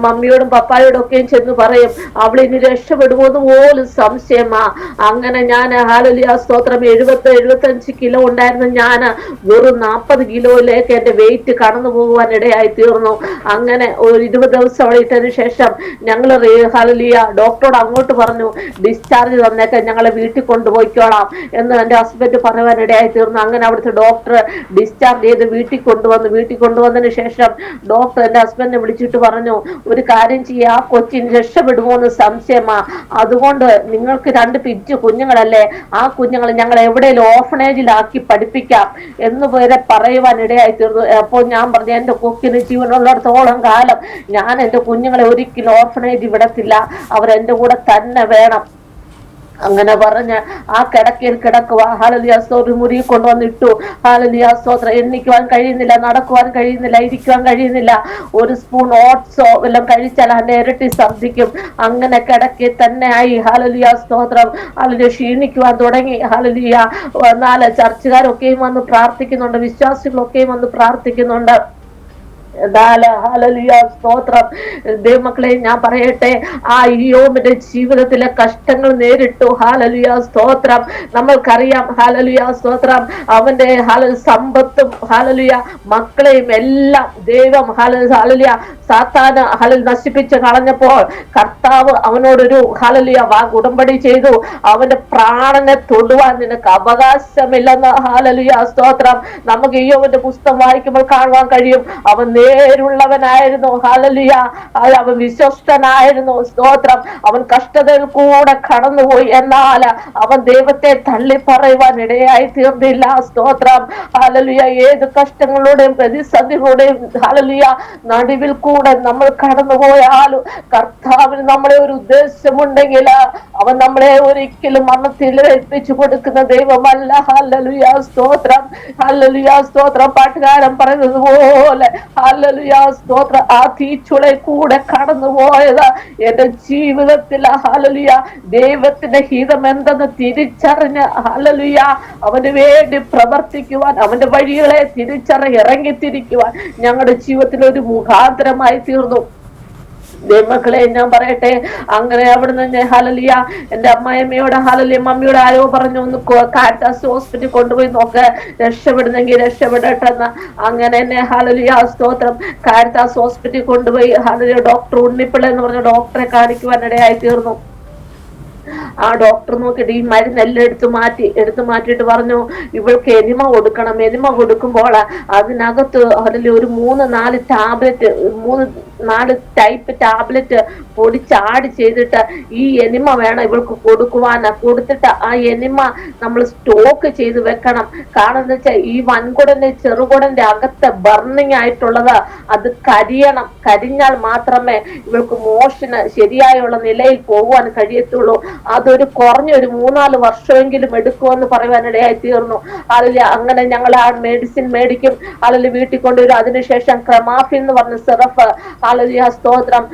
മമ്മിയോടും പപ്പായോടും ഒക്കെയും ചെന്ന് പറയും, അവൾ ഇനി രക്ഷപ്പെടുമോന്ന് പോലും സംശയമാ. അങ്ങനെ ഞാൻ ഹല്ലേലൂയ സ്തോത്രം 70-75 കിലോ ഉണ്ടായിരുന്ന ഞാൻ വെറും 40 കിലോയിലേക്ക് എന്റെ വെയിറ്റ് കടന്നു പോകുവാൻ ഇടയായി തീർന്നു. അങ്ങനെ ഒരു 20 ദിവസം അവിടെ ഇട്ടതിന് ശേഷം ഞങ്ങൾ ഹല്ലേലൂയ ഡോക്ടറോട് അങ്ങോട്ട് പറഞ്ഞു, ഡിസ്ചാർജ് തന്നേക്കാൻ, ഞങ്ങളെ വീട്ടിൽ കൊണ്ടുപോയിക്കോളാം എന്ന് എന്റെ ഹസ്ബൻഡ് പറയാനിടയായി തീർന്നു. അങ്ങനെ അവിടുത്തെ ഡോക്ടർ ഡിസ്ചാർജ് ചെയ്ത് വീട്ടിൽ കൊണ്ടുവന്നതിന് ശേഷം ഡോക്ടർ എന്റെ ഹസ്ബൻഡിനെ വിളിച്ചിട്ട് പറഞ്ഞു, ഒരു കാര്യം ചെയ്യുക, ആ കൊച്ചിന് രക്ഷപ്പെടുമോ എന്ന് സംശയമാ. അതുകൊണ്ട് നിങ്ങൾക്ക് 2 പിഞ്ചു കുഞ്ഞുങ്ങളല്ലേ, ആ കുഞ്ഞുങ്ങൾ ഞങ്ങൾ എവിടെയെങ്കിലും ഓർഫനേജിലാക്കി പഠിപ്പിക്കാം എന്ന് വരെ പറയുവാൻ ഇടയായി തീർന്നു. അപ്പോൾ ഞാൻ പറഞ്ഞു, എന്റെ കൊക്കിന് ജീവനുള്ളിടത്തോളം കാലം ഞാൻ എന്റെ കുഞ്ഞുങ്ങളെ ഒരിക്കലും ഓർഫനേജ് വിടത്തില്ല, അവർ എന്റെ കൂടെ തന്നെ വേണം. അങ്ങനെ പറഞ്ഞ് ആ കിടക്കയിൽ കിടക്കുക. ഹല്ലേലൂയ സ്തോത്രം. മുറി കൊണ്ടുവന്നിട്ടു. ഹല്ലേലൂയ സ്തോത്രം. എണ്ണിക്കുവാൻ കഴിയുന്നില്ല, നടക്കുവാൻ കഴിയുന്നില്ല, ഇരിക്കുവാൻ കഴിയുന്നില്ല. ഒരു സ്പൂൺ ഓട്സോ എല്ലാം കഴിച്ചാൽ അതിന്റെ ഇരട്ടി ഛർദ്ദിക്കും. അങ്ങനെ കിടക്കി തന്നെ ആയി. ഹല്ലേലൂയ സ്തോത്രം. ഹല്ലേലൂയ ക്ഷീണിക്കുവാൻ തുടങ്ങി. ഹല്ലേലൂയ. എന്നാൽ ചർച്ചുകാരൊക്കെയും വന്ന് പ്രാർത്ഥിക്കുന്നുണ്ട്, വിശ്വാസികളൊക്കെയും വന്ന് പ്രാർത്ഥിക്കുന്നുണ്ട്. ഹല്ലേലൂയ സ്തോത്രം. ദൈവമക്കളെ ഞാൻ പറയട്ടെ, ആ ഇയ്യോബിന്റെ ജീവിതത്തിലെ കഷ്ടങ്ങൾ നേരിട്ടു. ഹല്ലേലൂയ സ്തോത്രം. നമ്മൾക്കറിയാം. ഹല്ലേലൂയ സ്തോത്രം. അവന്റെ സമ്പത്തും ഹല്ലേലൂയ മക്കളെയും എല്ലാം ദൈവം ഹല്ലേലൂയ സാത്താന് നശിപ്പിച്ച് കളഞ്ഞപ്പോൾ കർത്താവ് അവനോടൊരു ഹല്ലേലൂയ ഉടമ്പടി ചെയ്തു. അവന്റെ പ്രാണനെ തൊടുവാൻ നിനക്ക് അവകാശമില്ലെന്ന്. ഹല്ലേലൂയ സ്തോത്രം. നമുക്ക് ഇയ്യോബിന്റെ പുസ്തകം വായിക്കുമ്പോൾ കാണുവാൻ കഴിയും. അവൻ പേരുള്ളവനായിരുന്നു. ഹല്ലേലൂയ. അവൻ വിശ്വസ്തനായിരുന്നു. സ്തോത്രം. അവൻ കഷ്ടതയിൽ കൂടെ കടന്നുപോയി, എന്നാൽ അവൻ ദൈവത്തെ തള്ളി പറയുവാൻ ഇടയായി തീർന്നില്ല. സ്തോത്രം. ഹല്ലേലൂയ. ഏത് കഷ്ടങ്ങളുടെയും പ്രതിസന്ധികളുടെയും ഹല്ലേലൂയ നടുവിൽ കൂടെ നമ്മൾ കടന്നുപോയാലും കർത്താവിന് നമ്മളെ ഒരു ഉദ്ദേശമുണ്ടെങ്കിൽ അവൻ നമ്മളെ ഒരിക്കലും മരണത്തിൽ എത്തിച്ചു കൊടുക്കുന്ന ദൈവമല്ല. ഹല്ലേലൂയ. സ്തോത്രം. ഹല്ലേലൂയ. സ്തോത്രം. പാട്ടുകാരൻ പറയുന്നത് പോലെ ഹല്ലേലൂയ. സ്തോത്രം. ആ തീച്ചുളയിൽ കൂടെ കടന്നുപോയത് എന്റെ ജീവിതത്തിൽ ഹല്ലേലൂയ ദൈവത്തിന്റെ ഹിതം എന്തെന്ന് തിരിച്ചറിഞ്ഞ് ഹല്ലേലൂയ അവന് വേണ്ടി പ്രവർത്തിക്കുവാൻ, അവന്റെ വഴികളെ ഇറങ്ങിത്തിരിക്കുവാൻ ഞങ്ങളുടെ ജീവിതത്തിൽ ഒരു മുഖാന്തരമായി തീർന്നു. ദൈവമക്കളെ, ഞാൻ പറയട്ടെ, അങ്ങനെ അവിടുന്ന് ഹല്ലേലൂയ എന്റെ അമ്മായിയമ്മയോട് ഹല്ലേലൂയ മമ്മിയോട് ആരോ പറഞ്ഞു ഒന്ന് കാരിത്താസ് ഹോസ്പിറ്റലിൽ കൊണ്ടുപോയി നോക്ക്, രക്ഷപ്പെടുന്നെങ്കിൽ രക്ഷപ്പെടട്ടെന്ന്. അങ്ങനെ എന്നെ ഹല്ലേലൂയ സ്തോത്രം കാരിത്താസ് ഹോസ്പിറ്റലിൽ കൊണ്ടുപോയി ഹല്ലേലൂയ ഡോക്ടർ ഉണ്ണിപ്പിള്ള എന്ന് പറഞ്ഞ ഡോക്ടറെ കാണിക്കുവാൻ ഇടയായി തീർന്നു. ആ ഡോക്ടർ നോക്കിയിട്ട് ഈ മരുന്നെല്ലാം എടുത്തു മാറ്റിയിട്ട് പറഞ്ഞു, ഇവൾക്ക് എനിമ കൊടുക്കണം. എനിമ കൊടുക്കുമ്പോൾ അതിനകത്ത് അല്ലെങ്കിൽ ഒരു 3-4 ടാബ്ലറ്റ്, 3-4 ടൈപ്പ് ടാബ്ലറ്റ് പൊടിച്ചാടി ചെയ്തിട്ട് ഈ എനിമ വേണം ഇവൾക്ക് കൊടുക്കുവാൻ. കൊടുത്തിട്ട് ആ എനിമ നമ്മൾ സ്റ്റോക്ക് ചെയ്ത് വെക്കണം. കാരണം എന്താ വെച്ചാൽ ഈ വൻകുടന്റെ ചെറുകുടന്റെ അകത്ത് ബർണിങ് ആയിട്ടുള്ളത് അത് കരിയണം. കരിഞ്ഞാൽ മാത്രമേ ഇവൾക്ക് മോഷന് ശരിയായുള്ള നിലയിൽ പോകുവാൻ കഴിയത്തുള്ളൂ. അതൊരു കുറഞ്ഞൊരു 3-4 വർഷമെങ്കിലും എടുക്കുമെന്ന് പറയുവാനിടയായി തീർന്നു. അതിൽ അങ്ങനെ ഞങ്ങൾ ആ മെഡിസിൻ മേടിക്കും, അല്ലെങ്കിൽ വീട്ടിൽ കൊണ്ടുവരും. അതിനുശേഷം ക്രമാഫിൻ എന്ന് പറഞ്ഞ സിറപ്പ് അല്ലെങ്കിൽ സ്തോത്രം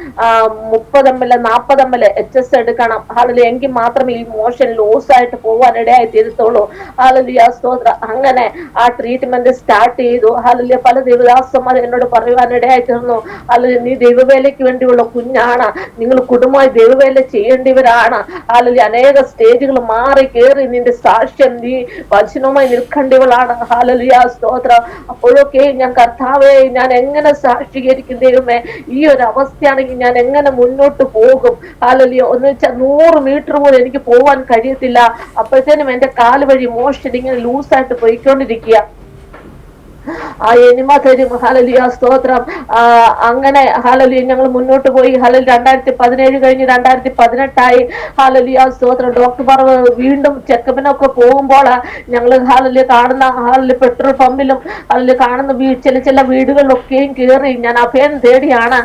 30 ml 40 ml HS എടുക്കണം. അല്ലെങ്കിൽ എങ്കിൽ മാത്രമേ ഈ മോഷൻ ലോസ് ആയിട്ട് പോകാനിടയായി തീരത്തുള്ളൂ. അല്ലെങ്കിൽ സ്തോത്രം. അങ്ങനെ ആ ട്രീറ്റ്മെന്റ് സ്റ്റാർട്ട് ചെയ്തു. അല്ലെങ്കിൽ പല ദേവദാസന്മാർ എന്നോട് പറയുവാനിടയായി തീർന്നു, അല്ലെങ്കിൽ നീ ദൈവവേലയ്ക്ക് വേണ്ടിയുള്ള കുഞ്ഞാണ്, നിങ്ങൾ കുടുംബമായി ദൈവവേല ചെയ്യേണ്ടവരാണ്. അല്ലെങ്കിൽ അനേക സ്റ്റേജുകൾ മാറി കയറി നിന്റെ സാക്ഷ്യം നീ വചനവുമായി നിൽക്കേണ്ടവളാണ്. ഹല്ലേലൂയ സ്തോത്രം. അപ്പോഴൊക്കെ ഞാൻ കർത്താവേ, ഞാൻ എങ്ങനെ സാക്ഷീകരിക്കും ദൈവമേ, ഈ ഒരു അവസ്ഥയാണെങ്കിൽ ഞാൻ എങ്ങനെ മുന്നോട്ട് പോകും? ഹല്ലേലൂയ. ഒന്ന് വെച്ചാൽ 100 മീറ്റർ പോലും എനിക്ക് പോകാൻ കഴിയത്തില്ല. അപ്പോഴത്തേനും എന്റെ കാല് വഴി മോഷൻ ഇങ്ങനെ ലൂസായിട്ട് പോയിക്കൊണ്ടിരിക്കുക. ആ എനിമ തരും. ഹല്ലേലൂയ സ്തോത്രം. അങ്ങനെ ഹല്ലേലൂയ ഞങ്ങൾ മുന്നോട്ട് പോയി. ഹല്ലേലൂയ 2017 കഴിഞ്ഞ് 2018 ഹല്ലേലൂയ സ്തോത്രം. ഡോക്ടർ പറഞ്ഞു വീണ്ടും ചെക്കപ്പിനൊക്കെ പോകുമ്പോൾ ഞങ്ങൾ ഹല്ലേലൂയ കാണുന്ന ഹല്ലേലൂയ പെട്രോൾ പമ്പിലും ഹല്ലേലൂയ കാണുന്ന ചില വീടുകളിലൊക്കെയും കയറി ഞാൻ അഭയം തേടിയാണ്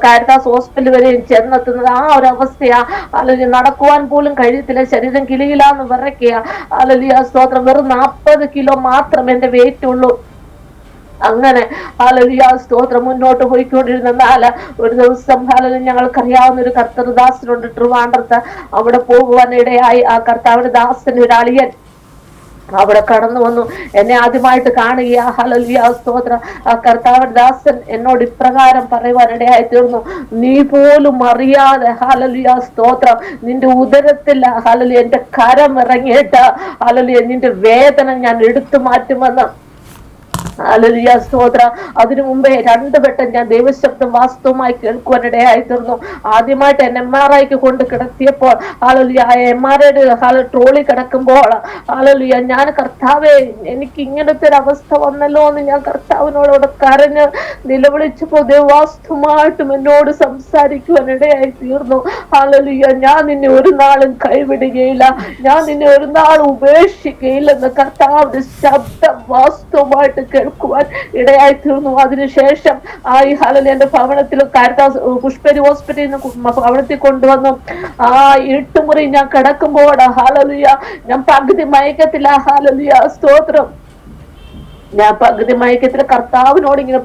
കാരിത്താസ് ഹോസ്പിറ്റൽ വരെ ചെന്നെത്തുന്നത്. ആ ഒരു അവസ്ഥയാ. ഹല്ലേലൂയ നടക്കുവാൻ പോലും കഴിയത്തില്ല, ശരീരം കിളിയിലാന്ന് വിറയ്ക്കുക. ഹല്ലേലൂയ സ്തോത്രം. വെറും 40 കിലോ മാത്രം എന്റെ വെയിറ്റ് ഉള്ളൂ. അങ്ങനെ ഹല്ലേലൂയ സ്തോത്രം മുന്നോട്ട് പോയിക്കൊണ്ടിരുന്നാൽ ഒരു ദിവസം ഹല്ലേലൂയ ഞങ്ങൾക്കറിയാവുന്ന ഒരു കർത്തൃദാസനുണ്ട് ട്രിവാൻഡ്രത്ത്. അവിടെ പോകുവാൻ ഇടയായി. ആ കർത്താവിന്റെ ദാസന് ഒരു അളിയൻ അവിടെ കടന്നു വന്നു. എന്നെ ആദ്യമായിട്ട് കാണുക. ഹല്ലേലൂയ സ്തോത്രം. ആ കർത്താവിന്റെ ദാസൻ എന്നോട് ഇപ്രകാരം പറയുവാനിടയായി തീർന്നു, നീ പോലും അറിയാതെ ഹല്ലേലൂയ സ്തോത്രം നിന്റെ ഉദരത്തിൽ ഹല്ലേലൂയ എന്റെ കരം ഇറങ്ങിയിട്ട് ഹല്ലേലൂയ നിന്റെ വേദന ഞാൻ എടുത്തു മാറ്റുമെന്ന്. ഹല്ലേലൂയ സ്തോത്രം. അതിനു മുമ്പേ 2 വട്ടം ഞാൻ ദൈവശബ്ദം വാസ്തവമായി കേൾക്കുവാനിടയായി തീർന്നു. ആദ്യമായിട്ട് MRIക്ക് കൊണ്ട് കിടത്തിയപ്പോൾ ഹല്ലേലൂയ MRI ട്രോളി കിടക്കുമ്പോൾ ഹല്ലേലൂയ ഞാൻ കർത്താവേ, എനിക്ക് ഇങ്ങനത്തെ ഒരു അവസ്ഥ വന്നല്ലോ എന്ന് ഞാൻ കർത്താവിനോട് കരഞ്ഞ് നിലവിളിച്ചപ്പോൾ വാസ്തവമായിട്ടും എന്നോട് സംസാരിക്കുവാനിടയായി തീർന്നു. ഹല്ലേലൂയ ഞാൻ നിന്നെ ഒരു നാളും കൈവിടുകയില്ല, ഞാൻ നിന്നെ ഒരു നാളും ഉപേക്ഷിക്കുകയില്ലെന്ന് കർത്താവിന്റെ ശബ്ദം വാസ്തവമായിട്ട് കേൾക്കുവാൻ ഇടയായി തീർന്നു. അതിനുശേഷം ഈ ഹല്ലേലൂയ എന്റെ ഭവനത്തിൽ കാരിത്താസ് പുഷ്പരി ഹോസ്പിറ്റലിൽ നിന്ന് ഭവനത്തിൽ കൊണ്ടുവന്നു. ആ ഇരുട്ടുമുറി ഞാൻ കിടക്കുമ്പോൾ ഹല്ലേലൂയ ഞാൻ പകുതി മയക്കത്തില്ല. ഹല്ലേലൂയ സ്തോത്രം. ഞാൻ പകുതി മയക്കത്തിൽ കർത്താവിനോട് ഇങ്ങനെ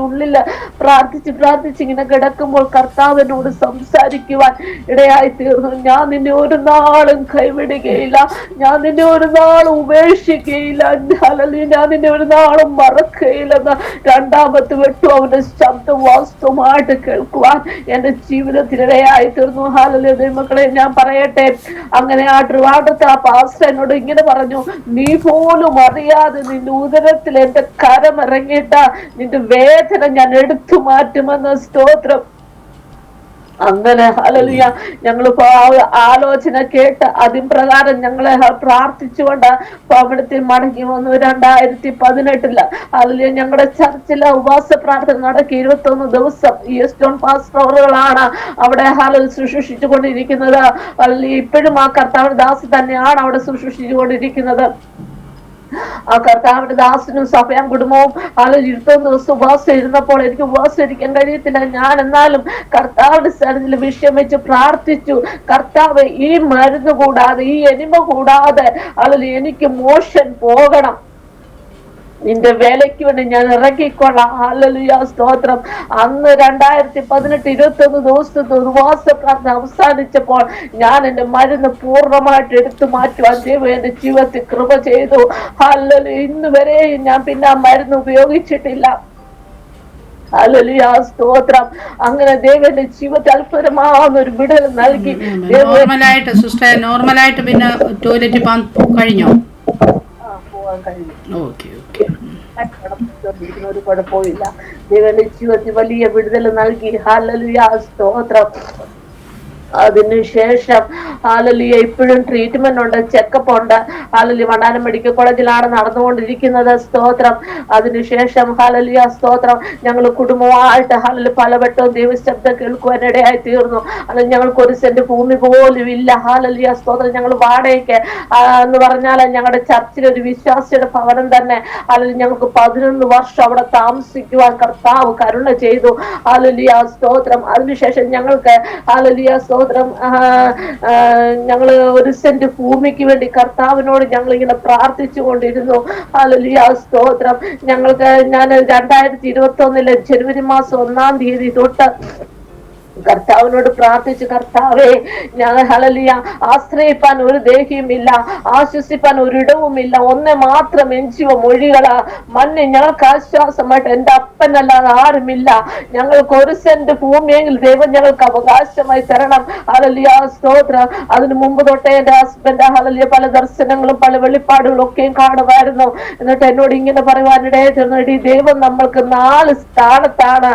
ഉള്ളില് പ്രാർത്ഥിച്ച് ഇങ്ങനെ കിടക്കുമ്പോൾ കർത്താവിനോട് സംസാരിക്കുവാൻ ഇടയായി തീർന്നു. ഞാൻ നിന്നെ ഒരു നാളും കൈവിടുകയില്ല, ഞാൻ നിന്നെ ഒരു നാളും ഉപേക്ഷിക്കുകയില്ല, ഹല്ലേലൂയ ഞാൻ നിന്നെ ഒരു നാളും മറക്കുകയില്ലെന്ന് 2ാമത്തെ വെട്ടു അവന്റെ ശബ്ദം വാസ്തവമായിട്ട് കേൾക്കുവാൻ എന്റെ ജീവിതത്തിനിടയായി തീർന്നു. ഹല്ലേലൂയ ദൈവമക്കളെ, ഞാൻ പറയട്ടെ, അങ്ങനെ ആ ട്രിവാൻഡ്രത്തെ ആ പാസ്റ്റർ എന്നോട് ഇങ്ങനെ പറഞ്ഞു, നീ പോലും അറിയാതെ നിന്റെ ഉദരത്തിൽ എന്റെ കരം ഇറങ്ങിയിട്ട് നിന്റെ വേദന ഞാൻ എടുത്തു മാറ്റുമെന്ന്. സ്തോത്രം. അങ്ങനെ ഹല്ലേലൂയ ഞങ്ങൾ ആലോചന കേട്ട് അതിപ്രകാരം ഞങ്ങളെ പ്രാർത്ഥിച്ചുകൊണ്ട് അവിടുത്തെ മടങ്ങി വന്നു. 2018 ഹല്ലേലൂയ ഞങ്ങളുടെ ചർച്ചിലെ ഉപവാസ പ്രാർത്ഥന നടക്കി 21 ദിവസം ഈസ്റ്റേൺ പാസ്റ്ററുകളാണ് അവിടെ ശുശ്രൂഷിച്ചു കൊണ്ടിരിക്കുന്നത്. ഇപ്പോഴും ആ കർത്താവിന്റെ ദാസ് തന്നെയാണ് അവിടെ ശുശ്രൂഷിച്ചു കൊണ്ടിരിക്കുന്നത്. ആ കർത്താവിന്റെ ദാസനും സഭയും കുടുംബവും 21 ദിവസം ഉപവാസം ഇരുന്നപ്പോൾ എനിക്ക് ഉപവാസം ഇരിക്കാൻ കഴിയത്തില്ല. ഞാൻ എന്നാലും കർത്താവിന്റെ സന്നിധിയിൽ വിഷയം വെച്ച് പ്രാർത്ഥിച്ചു. കർത്താവ്, ഈ മരുന്ന് കൂടാതെ, ഈ എനിമ കൂടാതെ എനിക്ക് മോഷൻ പോകണം. നിന്റെ വേലയ്ക്ക് വേണ്ടി ഞാൻ ഇറങ്ങിക്കൊള്ളാം. ഹല്ലേലൂയ, സ്തോത്രം. അന്ന് 2018 21 ദിവസത്തെ ഉപവാസ പ്രാർത്ഥന അവസാനിച്ചപ്പോൾ ഞാൻ എന്റെ മരുന്ന് പൂർണ്ണമായിട്ട് എടുത്തു മാറ്റുവാൻ ദൈവം എന്റെ ജീവിതത്തിൽ കൃപ ചെയ്തു. ഹല്ലേലൂയ, ഇന്ന് വരെയും ഞാൻ പിന്നെ ആ മരുന്ന് ഉപയോഗിച്ചിട്ടില്ല. ഹല്ലേലൂയ, സ്തോത്രം. അങ്ങനെ ദൈവന്റെ ജീവിതത്തിൽ അത്ഭുതമാവുന്ന ഒരു വിടുതൽ നൽകി. നോർമലായിട്ട് പിന്നെ ടോയ്ലറ്റ് പോകാൻ കഴിഞ്ഞോ? പോകാൻ കഴിഞ്ഞു. ഓക്കെ. ഒരു കുഴപ്പമില്ല. ദൈവന്റെ ജീവിതത്തിൽ വലിയ വിടുതൽ നൽകി. ഹല്ലേലൂയ, സ്തോത്രം. അതിനുശേഷം ഹല്ലേലൂയ ഇപ്പോഴും ട്രീറ്റ്മെന്റ് ഉണ്ട്, ചെക്കപ്പ് ഉണ്ട്. ഹല്ലേലൂയ വണ്ടാനം മെഡിക്കൽ കോളേജിലാണ് നടന്നുകൊണ്ടിരിക്കുന്നത്. സ്തോത്രം. അതിനുശേഷം ഹല്ലേലൂയ, സ്തോത്രം, ഞങ്ങൾ കുടുംബമായിട്ട് ഹല്ലേലൂയ പലവട്ടവും ദൈവശബ്ദം കേൾക്കുവാനിടയായി തീർന്നു. അത് ഞങ്ങൾക്ക് 1 സെന്റ് ഭൂമി പോലും ഇല്ല. ഹല്ലേലൂയ, സ്തോത്രം. ഞങ്ങൾ വാടകയ്ക്ക് എന്ന് പറഞ്ഞാൽ ഞങ്ങളുടെ ചർച്ചിൽ ഒരു വിശ്വാസിയുടെ ഭവനം തന്നെ അല്ലെങ്കിൽ ഞങ്ങൾക്ക് 11 വർഷം അവിടെ താമസിക്കുവാൻ കർത്താവ് കരുണ ചെയ്തു. ഹല്ലേലൂയ, സ്തോത്രം. അതിനുശേഷം ഞങ്ങൾക്ക് ഹല്ലേലൂയ, സ്തോത്രം, ഞങ്ങള് 1 സെന്റ് ഭൂമിക്ക് വേണ്ടി കർത്താവിനോട് ഞങ്ങൾ ഇങ്ങനെ പ്രാർത്ഥിച്ചു കൊണ്ടിരുന്നു. ഹല്ലേലൂയ, സ്തോത്രം. ഞങ്ങൾക്ക് ഞാൻ 2021 ജനുവരി മാസം 1-ാം തീയതി തൊട്ട് കർത്താവിനോട് പ്രാർത്ഥിച്ചു, കർത്താവേ, ഞാൻ ഹല്ലേലൂയ ആശ്രയിപ്പാൻ ഒരു ദേഹിയുമില്ല, ആശ്വസിപ്പാൻ ഒരിടവുമില്ല, ഒന്നെ മാത്രം എഞ്ചിവ മൊഴികളാ മണ്ണ് ഞങ്ങൾക്ക് ആശ്വാസമായിട്ട് എന്റെ അപ്പനല്ലാതെ ആരുമില്ല. ഞങ്ങൾക്ക് 1 സെന്റ് ഭൂമിയെങ്കിൽ ദൈവം ഞങ്ങൾക്ക് അവകാശമായി തരണം. ഹല്ലേലൂയ, സ്തോത്രം. അതിനു മുമ്പ് തൊട്ടേ എന്റെ ഹസ്ബൻഡ് ഹല്ലേലൂയ പല ദർശനങ്ങളും പല വെളിപ്പാടുകളും ഒക്കെയും കാണുമായിരുന്നു. എന്നിട്ട് എന്നോട് ഇങ്ങനെ പറയുവാനിടയെ തീർന്നു, ദൈവം നമ്മൾക്ക് 4 സ്ഥലത്താണ്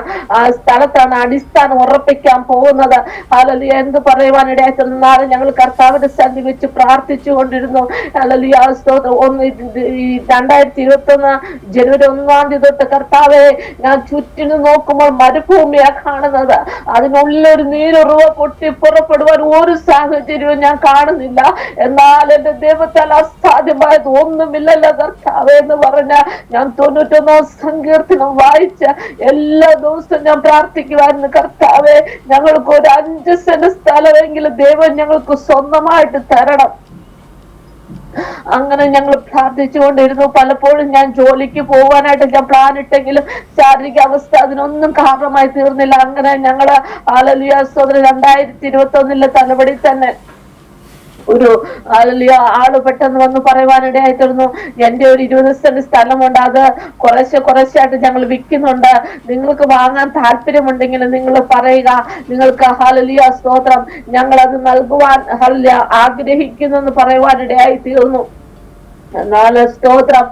അടിസ്ഥാനം ഉറപ്പിക്കാൻ പോകുന്നത്. ഹല്ലേലൂയ, എന്ത് പറയുവാനിടയായി നാളെ ഞങ്ങൾ കർത്താവിന്റെ സന്നിധി വെച്ച് പ്രാർത്ഥിച്ചു കൊണ്ടിരുന്നു. ഹല്ലേലൂയ, സ്തോത്രം. 2021 ജനുവരി 1-ാം തീയതി തൊട്ട് കർത്താവെ, ഞാൻ ചുറ്റിനും നോക്കുമ്പോൾ മരുഭൂമിയാ കാണുന്നത്. അതിനുള്ളിലൊരു നീരുറവ പൊട്ടി പുറപ്പെടുവാൻ ഒരു സാഹചര്യവും ഞാൻ കാണുന്നില്ല. എന്നാൽ എന്റെ ദൈവത്താൽ അസാധ്യമായത് ഒന്നുമില്ലല്ലോ കർത്താവെ എന്ന് പറഞ്ഞ ഞാൻ 91 സങ്കീർത്തനം വായിച്ച എല്ലാ ദിവസവും ഞാൻ പ്രാർത്ഥിക്കുവായിരുന്നു, കർത്താവെ, ഞങ്ങൾക്ക് ഒരു 5 സെന്റ് സ്ഥലമെങ്കിലും ദൈവം ഞങ്ങൾക്ക് സ്വന്തമായിട്ട് തരണം. അങ്ങനെ ഞങ്ങൾ പ്രാർത്ഥിച്ചുകൊണ്ടിരുന്നു. പലപ്പോഴും ഞാൻ ജോലിക്ക് പോകാനായിട്ട് ഞാൻ പ്ലാൻ ഇട്ടെങ്കിലും ശാരീരിക അവസ്ഥ അതിനൊന്നും കാരണമായി തീർന്നില്ല. അങ്ങനെ ഞങ്ങള് ഹല്ലേലൂയ, സ്തോത്രം, 2021 തലപടി തന്നെ ഒരു ആള് പെട്ടെന്ന് വന്ന് പറയുവാനിടയായിത്തീർന്നു, എന്റെ ഒരു 20 സെന്റ് സ്ഥലമുണ്ട്, അത് കുറേശ്ശായിട്ട് ഞങ്ങൾ വിൽക്കുന്നുണ്ട്, നിങ്ങൾക്ക് വാങ്ങാൻ താല്പര്യമുണ്ടെങ്കിൽ നിങ്ങൾ പറയുക, നിങ്ങൾക്ക് ഹല്ലേലൂയ, സ്തോത്രം, ഞങ്ങൾ അത് നൽകുവാൻ ഹല്ലേലൂയ ആഗ്രഹിക്കുന്നു എന്ന് പറയുവാനിടയായി തീർന്നു. എന്നാൽ സ്തോത്രം,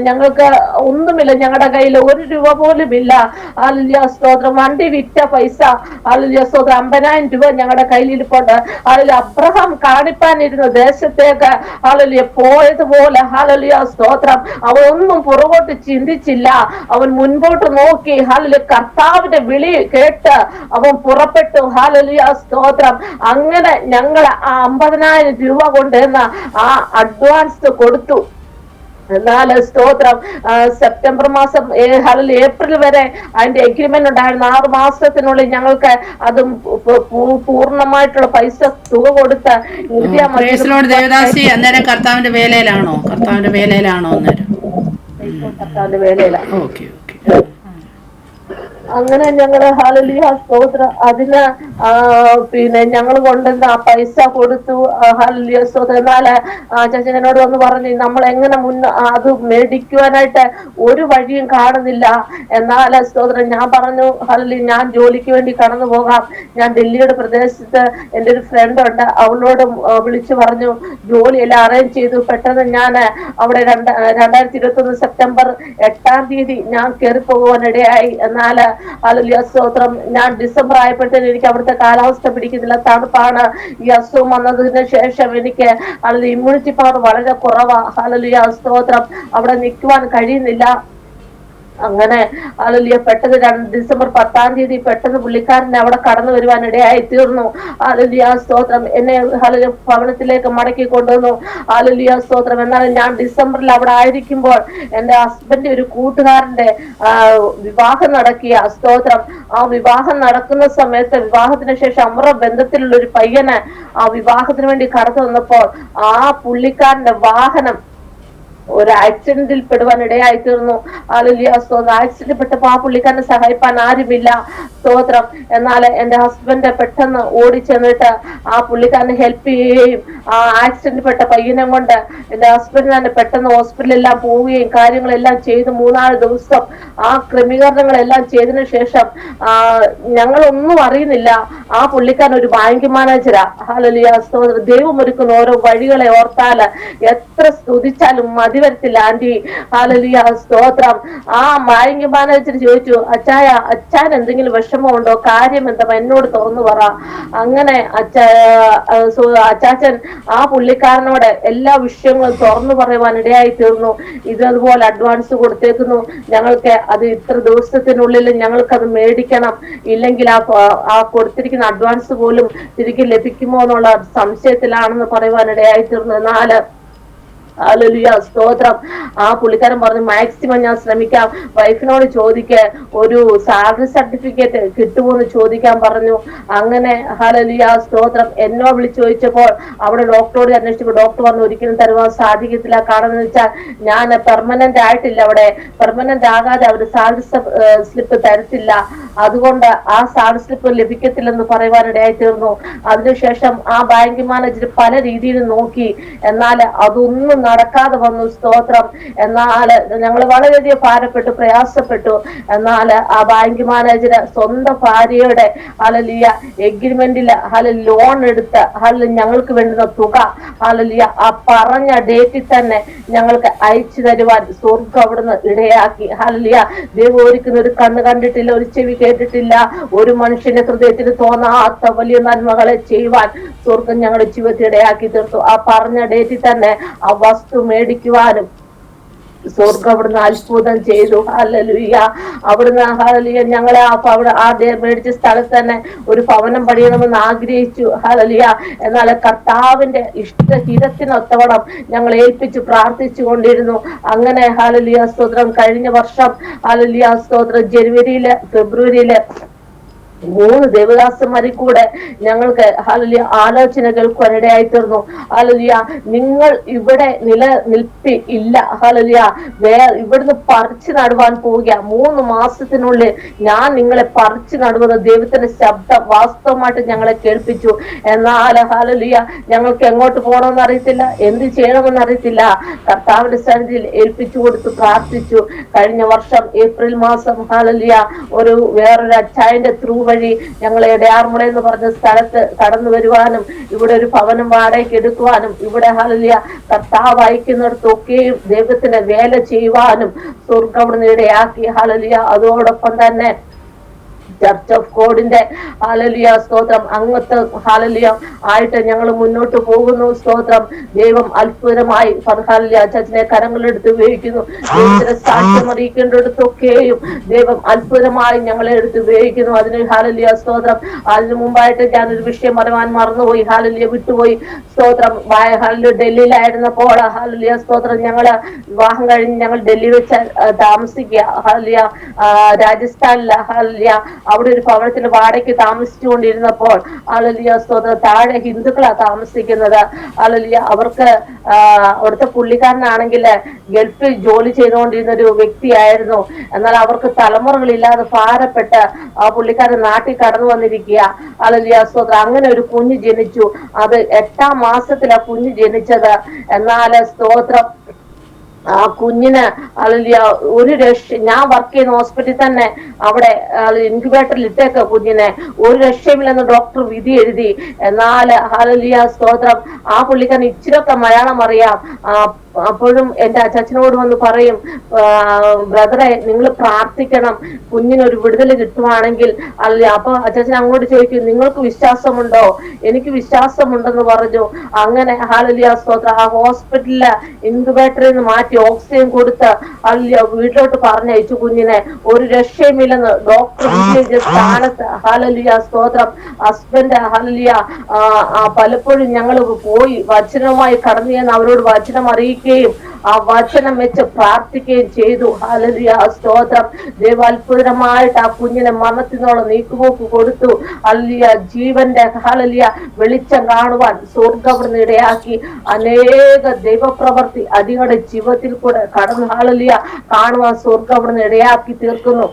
ഞങ്ങൾക്ക് ഒന്നുമില്ല, ഞങ്ങളുടെ കയ്യിൽ 1 രൂപ പോലും ഇല്ല. ഹല്ലേലൂയ, സ്തോത്രം. വണ്ടി വിറ്റ പൈസ ഹല്ലേലൂയ, സ്തോത്രം 50,000 രൂപ ഞങ്ങളുടെ കയ്യിലിരിപ്പുണ്ട്. ഹല്ലേലൂയ, അബ്രഹാം കാണിപ്പാനിരുന്ന ദേശത്തേക്ക് ഹല്ലേലൂയ പോയതുപോലെ ഹല്ലേലൂയ, സ്തോത്രം, അവൻ ഒന്നും പുറകോട്ട് ചിന്തിച്ചില്ല, അവൻ മുൻപോട്ട് നോക്കി. ഹല്ലേലൂയ, കർത്താവിന്റെ വിളി കേട്ട് അവൻ പുറപ്പെട്ടു. ഹല്ലേലൂയ, സ്തോത്രം. അങ്ങനെ ഞങ്ങൾ ആ 50,000 രൂപ കൊണ്ടുവന്ന് ആ അഡ്വാൻസ് കൊടുത്തു. എന്നാൽ സ്തോത്രം, സെപ്റ്റംബർ മാസം ഏപ്രിൽ വരെ അതിന്റെ എഗ്രിമെന്റ് ഉണ്ടായിരുന്നു. 6 മാസത്തിനുള്ളിൽ ഞങ്ങൾക്ക് അത് പൂർണ്ണമായിട്ടുള്ള പൈസ തുക കൊടുത്ത് ദേവദാസി അന്നേരം കർത്താവിന്റെ വേലയിലാണോ അന്നേരം? കർത്താവിന്റെ വേലയിലാണ്. ഓക്കെ. അങ്ങനെ ഞങ്ങള് ഹല്ലേലൂയ, സ്തോത്രം, അതിന് പിന്നെ ഞങ്ങൾ കൊണ്ടുവന്ന ആ പൈസ കൊടുത്തു. ഹല്ലേലൂയ, സ്തോത്രം. എന്നാല് ചച്ചനോട് വന്ന് പറഞ്ഞു, നമ്മൾ എങ്ങനെ അത് മേടിക്കുവാനായിട്ട് ഒരു വഴിയും കാണുന്നില്ല. എന്നാൽ സ്തോത്രം, ഞാൻ പറഞ്ഞു, ഹല്ലേലൂയ, ഞാൻ ജോലിക്ക് വേണ്ടി കടന്നു പോകാം. ഞാൻ ഡൽഹിയുടെ പ്രദേശത്ത് എൻ്റെ ഒരു ഫ്രണ്ട് ഉണ്ട്, അവളോട് വിളിച്ചു പറഞ്ഞു, ജോലിയെല്ലാം അറേഞ്ച് ചെയ്തു. പെട്ടെന്ന് ഞാൻ അവിടെ 2021 സെപ്റ്റംബർ 8-ാം തീയതി ഞാൻ കയറി പോകുവാനിടയായി. എന്നാൽ ഹല്ലേലൂയ സ്തോത്രം. ഞാൻ ഡിസംബർ ആയപ്പോഴത്തേനും എനിക്ക് അവിടുത്തെ കാലാവസ്ഥ പിടിക്കുന്നില്ല, തണുപ്പാണ്. ഈ അസുഖം വന്നതിന് ശേഷം എനിക്ക് ഇമ്മ്യൂണിറ്റി പവർ വളരെ കുറവാ. ഹല്ലേലൂയ സ്തോത്രം. അവിടെ നിൽക്കുവാൻ കഴിയുന്നില്ല. അങ്ങനെ ഹല്ലേലൂയ പെട്ടെന്ന് ഡിസംബർ 10 പെട്ടെന്ന് പുള്ളിക്കാരനെ അവിടെ കടന്നു വരുവാൻ ഇടയായി തീർന്നു. ഹല്ലേലൂയ സ്തോത്രം. എന്നെ ഹല്ലേലൂയ ഭവനത്തിലേക്ക് മടക്കി കൊണ്ടുവന്നു. ഹല്ലേലൂയ സ്തോത്രം. എന്നാലും ഞാൻ ഡിസംബറിൽ അവിടെ ആയിരിക്കുമ്പോൾ എന്റെ ഹസ്ബൻഡ് ഒരു കൂട്ടുകാരന്റെ വിവാഹം നടക്കിയ സ്തോത്രം. ആ വിവാഹം നടക്കുന്ന സമയത്ത് വിവാഹത്തിന് ശേഷം അവരുടെ ബന്ധത്തിലുള്ള ഒരു പയ്യന് ആ വിവാഹത്തിന് വേണ്ടി കടന്നു വന്നപ്പോൾ ആ പുള്ളിക്കാരന്റെ വാഹനം ഒരു ആക്സിഡന്റിൽ പെടുവാൻ ഇടയായി തീർന്നു. ഹല്ലേലൂയ സ്തോത്രം. ആക്സിഡന്റ് പെട്ടപ്പോ ആ പുള്ളിക്കാരനെ സഹായിപ്പാൻ ആരുമില്ല. സ്തോത്രം. എന്നാൽ എന്റെ ഹസ്ബൻഡ് പെട്ടെന്ന് ഓടി ചെന്നിട്ട് ആ പുള്ളിക്കാരനെ ഹെൽപ്പ് ചെയ്യുകയും ആ ആക്സിഡന്റ് പെട്ട പയ്യനെ കൊണ്ട് എന്റെ ഹസ്ബൻഡ് തന്നെ പെട്ടെന്ന് ഹോസ്പിറ്റലിലെല്ലാം പോവുകയും കാര്യങ്ങളെല്ലാം ചെയ്ത് 3-4 ദിവസം ആ ക്രമീകരണങ്ങളെല്ലാം ചെയ്തതിനു ശേഷം ഞങ്ങളൊന്നും അറിയുന്നില്ല. ആ പുള്ളിക്കാരൻ ഒരു ബാങ്ക് മാനേജരാ. ഹല്ലേലൂയ സ്തോത്രം. ദൈവം ഒരുക്കുന്ന ഓരോ വഴികളെ ഓർത്താൽ എത്ര സ്തുതിച്ചാലും മതി വരത്തില്ല ആന്റി. ഹല്ലേലൂയ സ്തോത്രം. ആ ബാങ്ക് മാനേജർ ചോദിച്ചു, അച്ചാൻ എന്തെങ്കിലും വിഷമമുണ്ടോ, കാര്യം എന്താ, എന്നോട് തുറന്നു പറ. അങ്ങനെ അച്ചാച്ചൻ ആ പുള്ളിക്കാരനോട് എല്ലാ വിഷയങ്ങളും തുറന്നു പറയുവാൻ ഇടയായി തീർന്നു. ഇതതുപോലെ അഡ്വാൻസ് കൊടുത്തേക്കുന്നു, ഞങ്ങൾക്ക് അത് ഇത്ര ദിവസത്തിനുള്ളിൽ ഞങ്ങൾക്ക് അത് മേടിക്കണം, ഇല്ലെങ്കിൽ ആ കൊടുത്തിരിക്കുന്ന അഡ്വാൻസ് പോലും തിരികെ ലഭിക്കുമോ എന്നുള്ള സംശയത്തിലാണെന്ന് പറയുവാൻ ഇടയായി തീർന്നു. എന്നാൽ ഹല്ലേലൂയ സ്തോത്രം. ആ പുള്ളിക്കാരൻ പറഞ്ഞു, മാക്സിമം ഞാൻ ശ്രമിക്കാം, വൈഫിനോട് ചോദിക്ക്, ഒരു സാലറി സർട്ടിഫിക്കറ്റ് കിട്ടുമോന്ന് ചോദിക്കാൻ പറഞ്ഞു. അങ്ങനെ ഹല്ലേലൂയ സ്തോത്രം. എന്നോ വിളിച്ചു ചോദിച്ചപ്പോൾ അവിടെ ഡോക്ടറോട് അന്വേഷിച്ചപ്പോൾ ഡോക്ടർ പറഞ്ഞു ഒരിക്കലും തരുവാൻ സാധിക്കത്തില്ല. കാരണം എന്ന് വെച്ചാൽ ഞാൻ പെർമനന്റ് ആയിട്ടില്ല, അവിടെ പെർമനന്റ് ആകാതെ അവർ സാലറി സ്ലിപ്പ് തരത്തില്ല, അതുകൊണ്ട് ആ സാലറി സ്ലിപ്പ് ലഭിക്കത്തില്ലെന്ന് പറയുവാനിടയായി തീർന്നു. അതിനുശേഷം ആ ബാങ്ക് മാനേജർ പല രീതിയിൽ നോക്കി, എന്നാൽ അതൊന്നും നടക്കാതെ വന്നു. സ്തോത്രം. എന്നാൽ ഞങ്ങൾ വളരെയധികം ഭാരപ്പെട്ടു, പ്രയാസപ്പെട്ടു. എന്നാൽ ആ ബാങ്ക് മാനേജര് സ്വന്തം ഭാര്യയുടെ ഹല്ലേലൂയ എഗ്രിമെന്റിൽ ലോൺ എടുത്ത് ഞങ്ങൾക്ക് വേണ്ടുന്ന തുക ഹല്ലേലൂയ ആ പറഞ്ഞ ഡേറ്റിൽ തന്നെ ഞങ്ങൾക്ക് അയച്ചു തരുവാൻ സ്വർഗ്ഗം അവിടുന്ന് ഇടയാക്കി. ഹല്ലേലൂയ. ദൈവം ഒരുക്കുന്ന ഒരു കണ്ണ് കണ്ടിട്ടില്ല, ഒരു ചെവി കേട്ടിട്ടില്ല, ഒരു മനുഷ്യന്റെ ഹൃദയത്തിന് തോന്നാത്ത വലിയ നന്മകളെ ചെയ്യുവാൻ സ്വർഗ്ഗം ഞങ്ങളുടെ ജീവിതത്തിൽ ഇടയാക്കി തീർത്തു. ആ പറഞ്ഞ ഡേറ്റിൽ തന്നെ ആ വസ്തു മേടിക്കുവാനും സ്വർഗ്ഗം അവിടുന്ന് അത്ഭുതം ചെയ്തു. ഹല്ലേലൂയ. അവിടുന്ന് ഹല്ലേലൂയ ഞങ്ങളെ അവിടെ ആ മേടിച്ച സ്ഥലത്ത് തന്നെ ഒരു ഭവനം പണിയണമെന്ന് ആഗ്രഹിച്ചു. ഹല്ലേലൂയ. എന്നാൽ കർത്താവിന്റെ ഇഷ്ടഹിതത്തിനൊത്തവണ്ണം ഞങ്ങൾ ഏൽപ്പിച്ച് പ്രാർത്ഥിച്ചു കൊണ്ടിരുന്നു. അങ്ങനെ ഹല്ലേലൂയ സ്തോത്രം. കഴിഞ്ഞ വർഷം ഹല്ലേലൂയ സ്തോത്രം ഫെബ്രുവരിയില് 3 ദേവദാസന്മാരിൽ കൂടെ ഞങ്ങൾക്ക് ഹല്ലേലൂയ ആലോചന കേൾക്കുവാനിടയായി തീർന്നു. ഹല്ലേലൂയ. നിങ്ങൾ ഇവിടെ നിലനിൽപ്പില്ല. ഹല്ലേലൂയ. ഇവിടുന്ന് പറിച്ചു നടുവാൻ പോവുക, 3 മാസത്തിനുള്ളിൽ ഞാൻ നിങ്ങളെ പറിച്ചു നടുവെന്ന് ദൈവത്തിന്റെ ശബ്ദം വാസ്തവമായിട്ട് ഞങ്ങളെ കേൾപ്പിച്ചു. എന്നാൽ ഹല്ലേലൂയ ഞങ്ങൾക്ക് എങ്ങോട്ട് പോകണമെന്ന് അറിയത്തില്ല, എന്ത് ചെയ്യണമെന്ന് അറിയത്തില്ല. കർത്താവിന്റെ സന്നിധിയിൽ ഏൽപ്പിച്ചു കൊടുത്ത് പ്രാർത്ഥിച്ചു. കഴിഞ്ഞ വർഷം ഏപ്രിൽ മാസം ഹല്ലേലൂയ വേറൊരു അച്ചായന്റെ ത്രൂ വഴി ഞങ്ങളെ ഇടയാർമുള എന്ന് പറഞ്ഞ സ്ഥലത്ത് കടന്നു വരുവാനും ഇവിടെ ഒരു ഭവനം വാടകയ്ക്ക് എടുക്കുവാനും ഇവിടെ ഹല്ലേലൂയ കർത്താവ് അയക്കുന്നിടത്തൊക്കെയും ദൈവത്തിന്റെ വേല ചെയ്യുവാനും സ്വർഗ്ഗം അവിടുന്ന് ഇടയാക്കി. ഹല്ലേലൂയ. അതോടൊപ്പം തന്നെ ചർച്ച് ഓഫ് ഗോഡിന്റെ ഹല്ലേലൂയ സ്തോത്രം അങ്ങത്തെ ഹല്ലേലൂയ ആയിട്ട് ഞങ്ങൾ മുന്നോട്ട് പോകുന്നു. സ്തോത്രം. ദൈവം അത്ഭുതമായി ഹല്ലേലൂയ ചർച്ചിനെ കരങ്ങളെടുത്ത് ഉപയോഗിക്കുന്നു. ദൈവത്തിന്റെ സാക്ഷ്യം അറിയിക്കേണ്ടടുത്തൊക്കെയും ദൈവം അത്ഭുതമായി ഞങ്ങളെ എടുത്ത് ഉപയോഗിക്കുന്നു. അതിന് ഹല്ലേലൂയ സ്തോത്രം. അതിനു മുമ്പായിട്ട് ഞാനൊരു വിഷയം പറയാൻ മറന്നുപോയി, ഹല്ലേലൂയ വിട്ടുപോയി. സ്തോത്രം. ഹല്ലേലൂയ ഡൽഹിയിലായിരുന്നപ്പോൾ ഹല്ലേലൂയ സ്തോത്രം ഞങ്ങള് വിവാഹം കഴിഞ്ഞ് ഞങ്ങൾ ഡൽഹി വെച്ച് താമസിക്കുക. ഹല്ലേലൂയ രാജസ്ഥാനില് ഹല്ലേലൂയ അവിടെ ഒരു ഭവനത്തിൽ വാടകയ്ക്ക് താമസിച്ചുകൊണ്ടിരുന്നപ്പോൾ ഹല്ലേലൂയ സ്തോത്രം താഴെ ഹിന്ദുക്കളാ താമസിക്കുന്നത്. ഹല്ലേലൂയ അവർക്ക് അവിടുത്തെ പുള്ളിക്കാരനാണെങ്കിൽ ഗൾഫിൽ ജോലി ചെയ്തുകൊണ്ടിരുന്ന ഒരു വ്യക്തിയായിരുന്നു. എന്നാൽ അവർക്ക് തലമുറകളില്ലാതെ ഭാരപ്പെട്ട് ആ പുള്ളിക്കാരൻ നാട്ടിൽ കടന്നു വന്നിരിക്കുക. ഹല്ലേലൂയ സ്തോത്രം. അങ്ങനെ ഒരു കുഞ്ഞ് ജനിച്ചു. അത് 8-ാം മാസത്തിലാ കുഞ്ഞ് ജനിച്ചത്. എന്നാൽ സ്തോത്രം ആ കുഞ്ഞിന് ഹല്ലേലൂയ ഒരു ഞാൻ വർക്ക് ചെയ്യുന്ന ഹോസ്പിറ്റലിൽ തന്നെ അവിടെ ഇൻക്യുബേറ്ററിൽ ഇട്ടേക്ക കുഞ്ഞിനെ, ഒരു രക്ഷയുമില്ലെന്ന് ഡോക്ടർ വിധി എഴുതി. എന്നാൽ ഹല്ലേലൂയ സ്തോത്രം ആ പുള്ളിക്കാരൻ ഇച്ചിരൊക്കെ മലയാളം അറിയാം. അപ്പോഴും എന്റെ അച്ചാച്ചനോട് വന്ന് പറയും, ബ്രദറെ നിങ്ങൾ പ്രാർത്ഥിക്കണം, കുഞ്ഞിനൊരു വിടുതൽ കിട്ടുവാണെങ്കിൽ. അല്ല, അപ്പൊ അച്ചാച്ചൻ അങ്ങോട്ട് ചോദിക്കും, നിങ്ങൾക്ക് വിശ്വാസമുണ്ടോ? എനിക്ക് വിശ്വാസമുണ്ടെന്ന് പറഞ്ഞു. അങ്ങനെ ഹല്ലേലൂയ സ്തോത്രം, ആ ഹോസ്പിറ്റലില് ഇൻക്യുബേറ്ററിൽ നിന്ന് മാറ്റി ഓക്സിജൻ കൊടുത്ത് വീട്ടിലോട്ട് പറഞ്ഞയച്ചു കുഞ്ഞിനെ. ഒരു രക്ഷയുമില്ലെന്ന് ഡോക്ടർ വിജയിച്ച സ്ഥാനത്ത് ഹല്ലേലൂയ സ്തോത്രം. ഹസ്ബൻഡ് ഹല്ലേലൂയ പലപ്പോഴും ഞങ്ങൾ പോയി വചനവുമായി കടന്നു ചെന്ന് അവരോട് വചനം അറിയിക്കുകയും ആ വചനം വെച്ച് പ്രാർത്ഥിക്കുകയും ചെയ്തു. ഹല്ലേലൂയ സ്തോത്രം. ദൈവം അത്ഭുതമായിട്ട് ആ കുഞ്ഞിനെ മരണത്തിനുള്ള നീക്കുപോക്ക് കൊടുത്തു. ഹല്ലേലൂയ ജീവന്റെ ഹല്ലേലൂയ വെളിച്ചം കാണുവാൻ സ്വർഗ്ഗം അവിടുന്ന് ഇടയാക്കി. അനേക ദൈവപ്രവർത്തി അടിയുടെ ജീവിതത്തിൽ കൂടെ കടന്നു ഹല്ലേലൂയ കാണുവാൻ സ്വർഗ്ഗം അവിടുന്ന് ഇടയാക്കി തീർക്കുന്നു.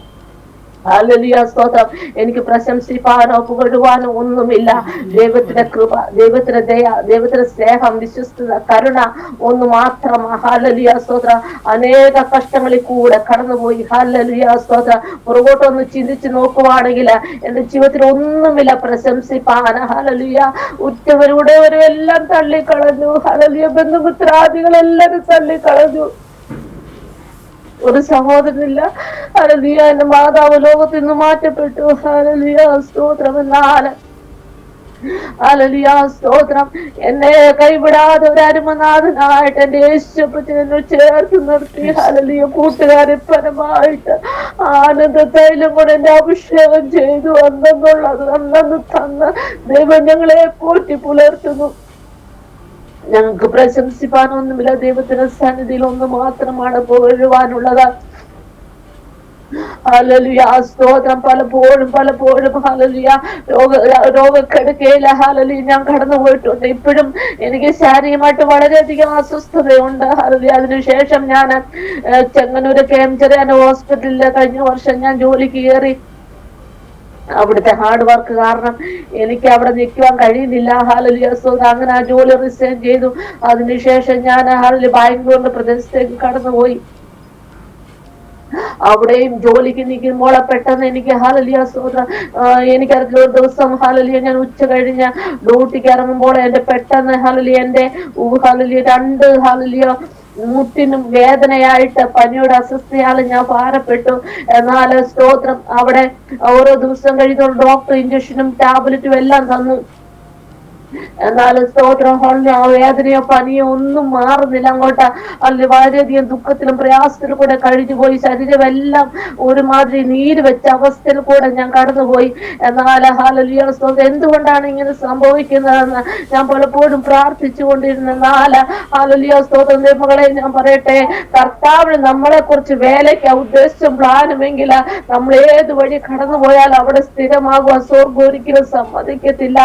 ഹല്ലേലൂയ സ്തോത്രം. എനിക്ക് പ്രശംസിപ്പാനോ പുകഴുവാനോ ഒന്നുമില്ല. ദൈവത്തിന്റെ കൃപ, ദൈവത്തിന്റെ ദയ, ദൈവത്തിന്റെ സ്നേഹം, വിശ്വസ്തത, കരുണ ഒന്ന് മാത്രം. ഹല്ലേലൂയ സ്തോത്രം. അനേക കഷ്ടങ്ങളിൽ കൂടെ കടന്നുപോയി. ഹല്ലേലൂയ സ്തോത്രം. പുറകോട്ടൊന്ന് ചിന്തിച്ച് നോക്കുവാണെങ്കിൽ എന്റെ ജീവിതത്തിൽ ഒന്നുമില്ല പ്രശംസിപ്പാൻ. ഹല്ലേലൂയ. ഉറ്റവരുടെ എല്ലാം തള്ളിക്കളഞ്ഞു. ഹല്ലേലൂയ. ബന്ധുമിത്രാദികളെല്ലാരും തള്ളിക്കളഞ്ഞു. ഒരു സഹോദരനില്ല. ഹല്ലേലൂയ. എന്റെ മാതാവ് ലോകത്തിൽ നിന്ന് മാറ്റപ്പെട്ടു. ഹല്ലേലൂയ സ്തോത്രം. എന്നാല് ഹല്ലേലൂയ സ്തോത്രം. എന്നെ കൈവിടാതെ ഒരു അരുമനാഥനായിട്ട് എന്റെ യേശുപ്പനെ ചേർത്ത് നിർത്തി. ഹല്ലേലൂയ. കൂട്ടുകാരെ പരമായിട്ട് ആനന്ദ തൈലം കൊണ്ട് എന്റെ അഭിഷേകം ചെയ്തു. അന്നെന്നുള്ളത് അന്നു തന്ന് ദൈവം ഞങ്ങളെ പോറ്റി പുലർത്തുന്നു. ഞങ്ങൾക്ക് പ്രശംസിപ്പാനൊന്നുമില്ല. ദൈവത്തിന്റെ സന്നിധിയിൽ ഒന്ന് മാത്രമാണ് പുകഴുവാനുള്ളത്. ഹല്ലേലൂയ സ്തോത്രം. പലപ്പോഴും ഹല്ലേലൂയ രോഗക്കെടുക്കയില്ല ഹല്ലേലൂയ ഞാൻ കടന്നു പോയിട്ടുണ്ട്. ഇപ്പോഴും എനിക്ക് ശാരീരികമായിട്ട് വളരെയധികം അസ്വസ്ഥതയുണ്ട്. ഹല്ലേലൂയ. അതിനുശേഷം ഞാൻ ചെങ്ങന്നൂര് KM ഹോസ്പിറ്റലിൽ കഴിഞ്ഞ വർഷം ഞാൻ ജോലിക്ക് കയറി. അവിടുത്തെ ഹാർഡ് വർക്ക് കാരണം എനിക്ക് അവിടെ നിൽക്കുവാൻ കഴിയുന്നില്ല. ഹല്ലേലൂയ സ്തോത്രം. അങ്ങനെ ആ ജോലി റിസൈൻ ചെയ്തു. അതിനുശേഷം ഞാൻ ഹല്ലേലൂയ ബാംഗ്ലൂരിന്റെ പ്രദേശത്തേക്ക് കടന്നുപോയി. അവിടെയും ജോലിക്ക് നിൽക്കുമ്പോൾ പെട്ടെന്ന് എനിക്ക് ഹല്ലേലൂയ സ്തോത്രം എനിക്കറിയാം ഒരു ദിവസം ഹല്ലേലൂയ ഞാൻ ഉച്ച കഴിഞ്ഞ് ഡ്യൂട്ടിക്ക് ഇറങ്ങുമ്പോൾ എന്റെ പെട്ടെന്ന് ഹല്ലേലൂയ എന്റെ ഹല്ലേലൂയ രണ്ട് ഹല്ലേലൂയ മുട്ടിനും വേദനയായിട്ട് പനിയുടെ അസ്വസ്ഥയാൽ ഞാൻ ഭാരപ്പെട്ടു. എന്നാൽ സ്തോത്രം അവിടെ ഓരോ ദിവസം കഴിയുന്ന ഡോക്ടർ ഇഞ്ചക്ഷനും ടാബ്ലറ്റും എല്ലാം തന്നു. എന്നാലും സ്തോത്രം ആ വേദനയോ പനിയോ ഒന്നും മാറുന്നില്ല. അങ്ങോട്ട് അല്ലെ വളരെയധികം ദുഃഖത്തിലും പ്രയാസത്തിലും കൂടെ കഴിഞ്ഞു പോയി. ശരീരമെല്ലാം ഒരുമാതിരി നീര് വെച്ച അവസ്ഥയിൽ കൂടെ ഞാൻ കടന്നുപോയി. എന്നാൽ ഹല്ലേലൂയ സ്തോത്രം. എന്തുകൊണ്ടാണ് ഇങ്ങനെ സംഭവിക്കുന്നതെന്ന് ഞാൻ പലപ്പോഴും പ്രാർത്ഥിച്ചു കൊണ്ടിരുന്ന. ഹല്ലേലൂയ സ്തോത്രം. മകളെ ഞാൻ പറയട്ടെ, കർത്താവിന് നമ്മളെ കുറിച്ച് വേലയ്ക്ക് ഉദ്ദേശിച്ചും പ്ലാനുമെങ്കിൽ നമ്മൾ ഏത് വഴി കടന്നു പോയാൽ അവിടെ സ്ഥിരമാകുവാൻ സ്വർഗ്ഗം ഒരിക്കലും സമ്മതിക്കത്തില്ല.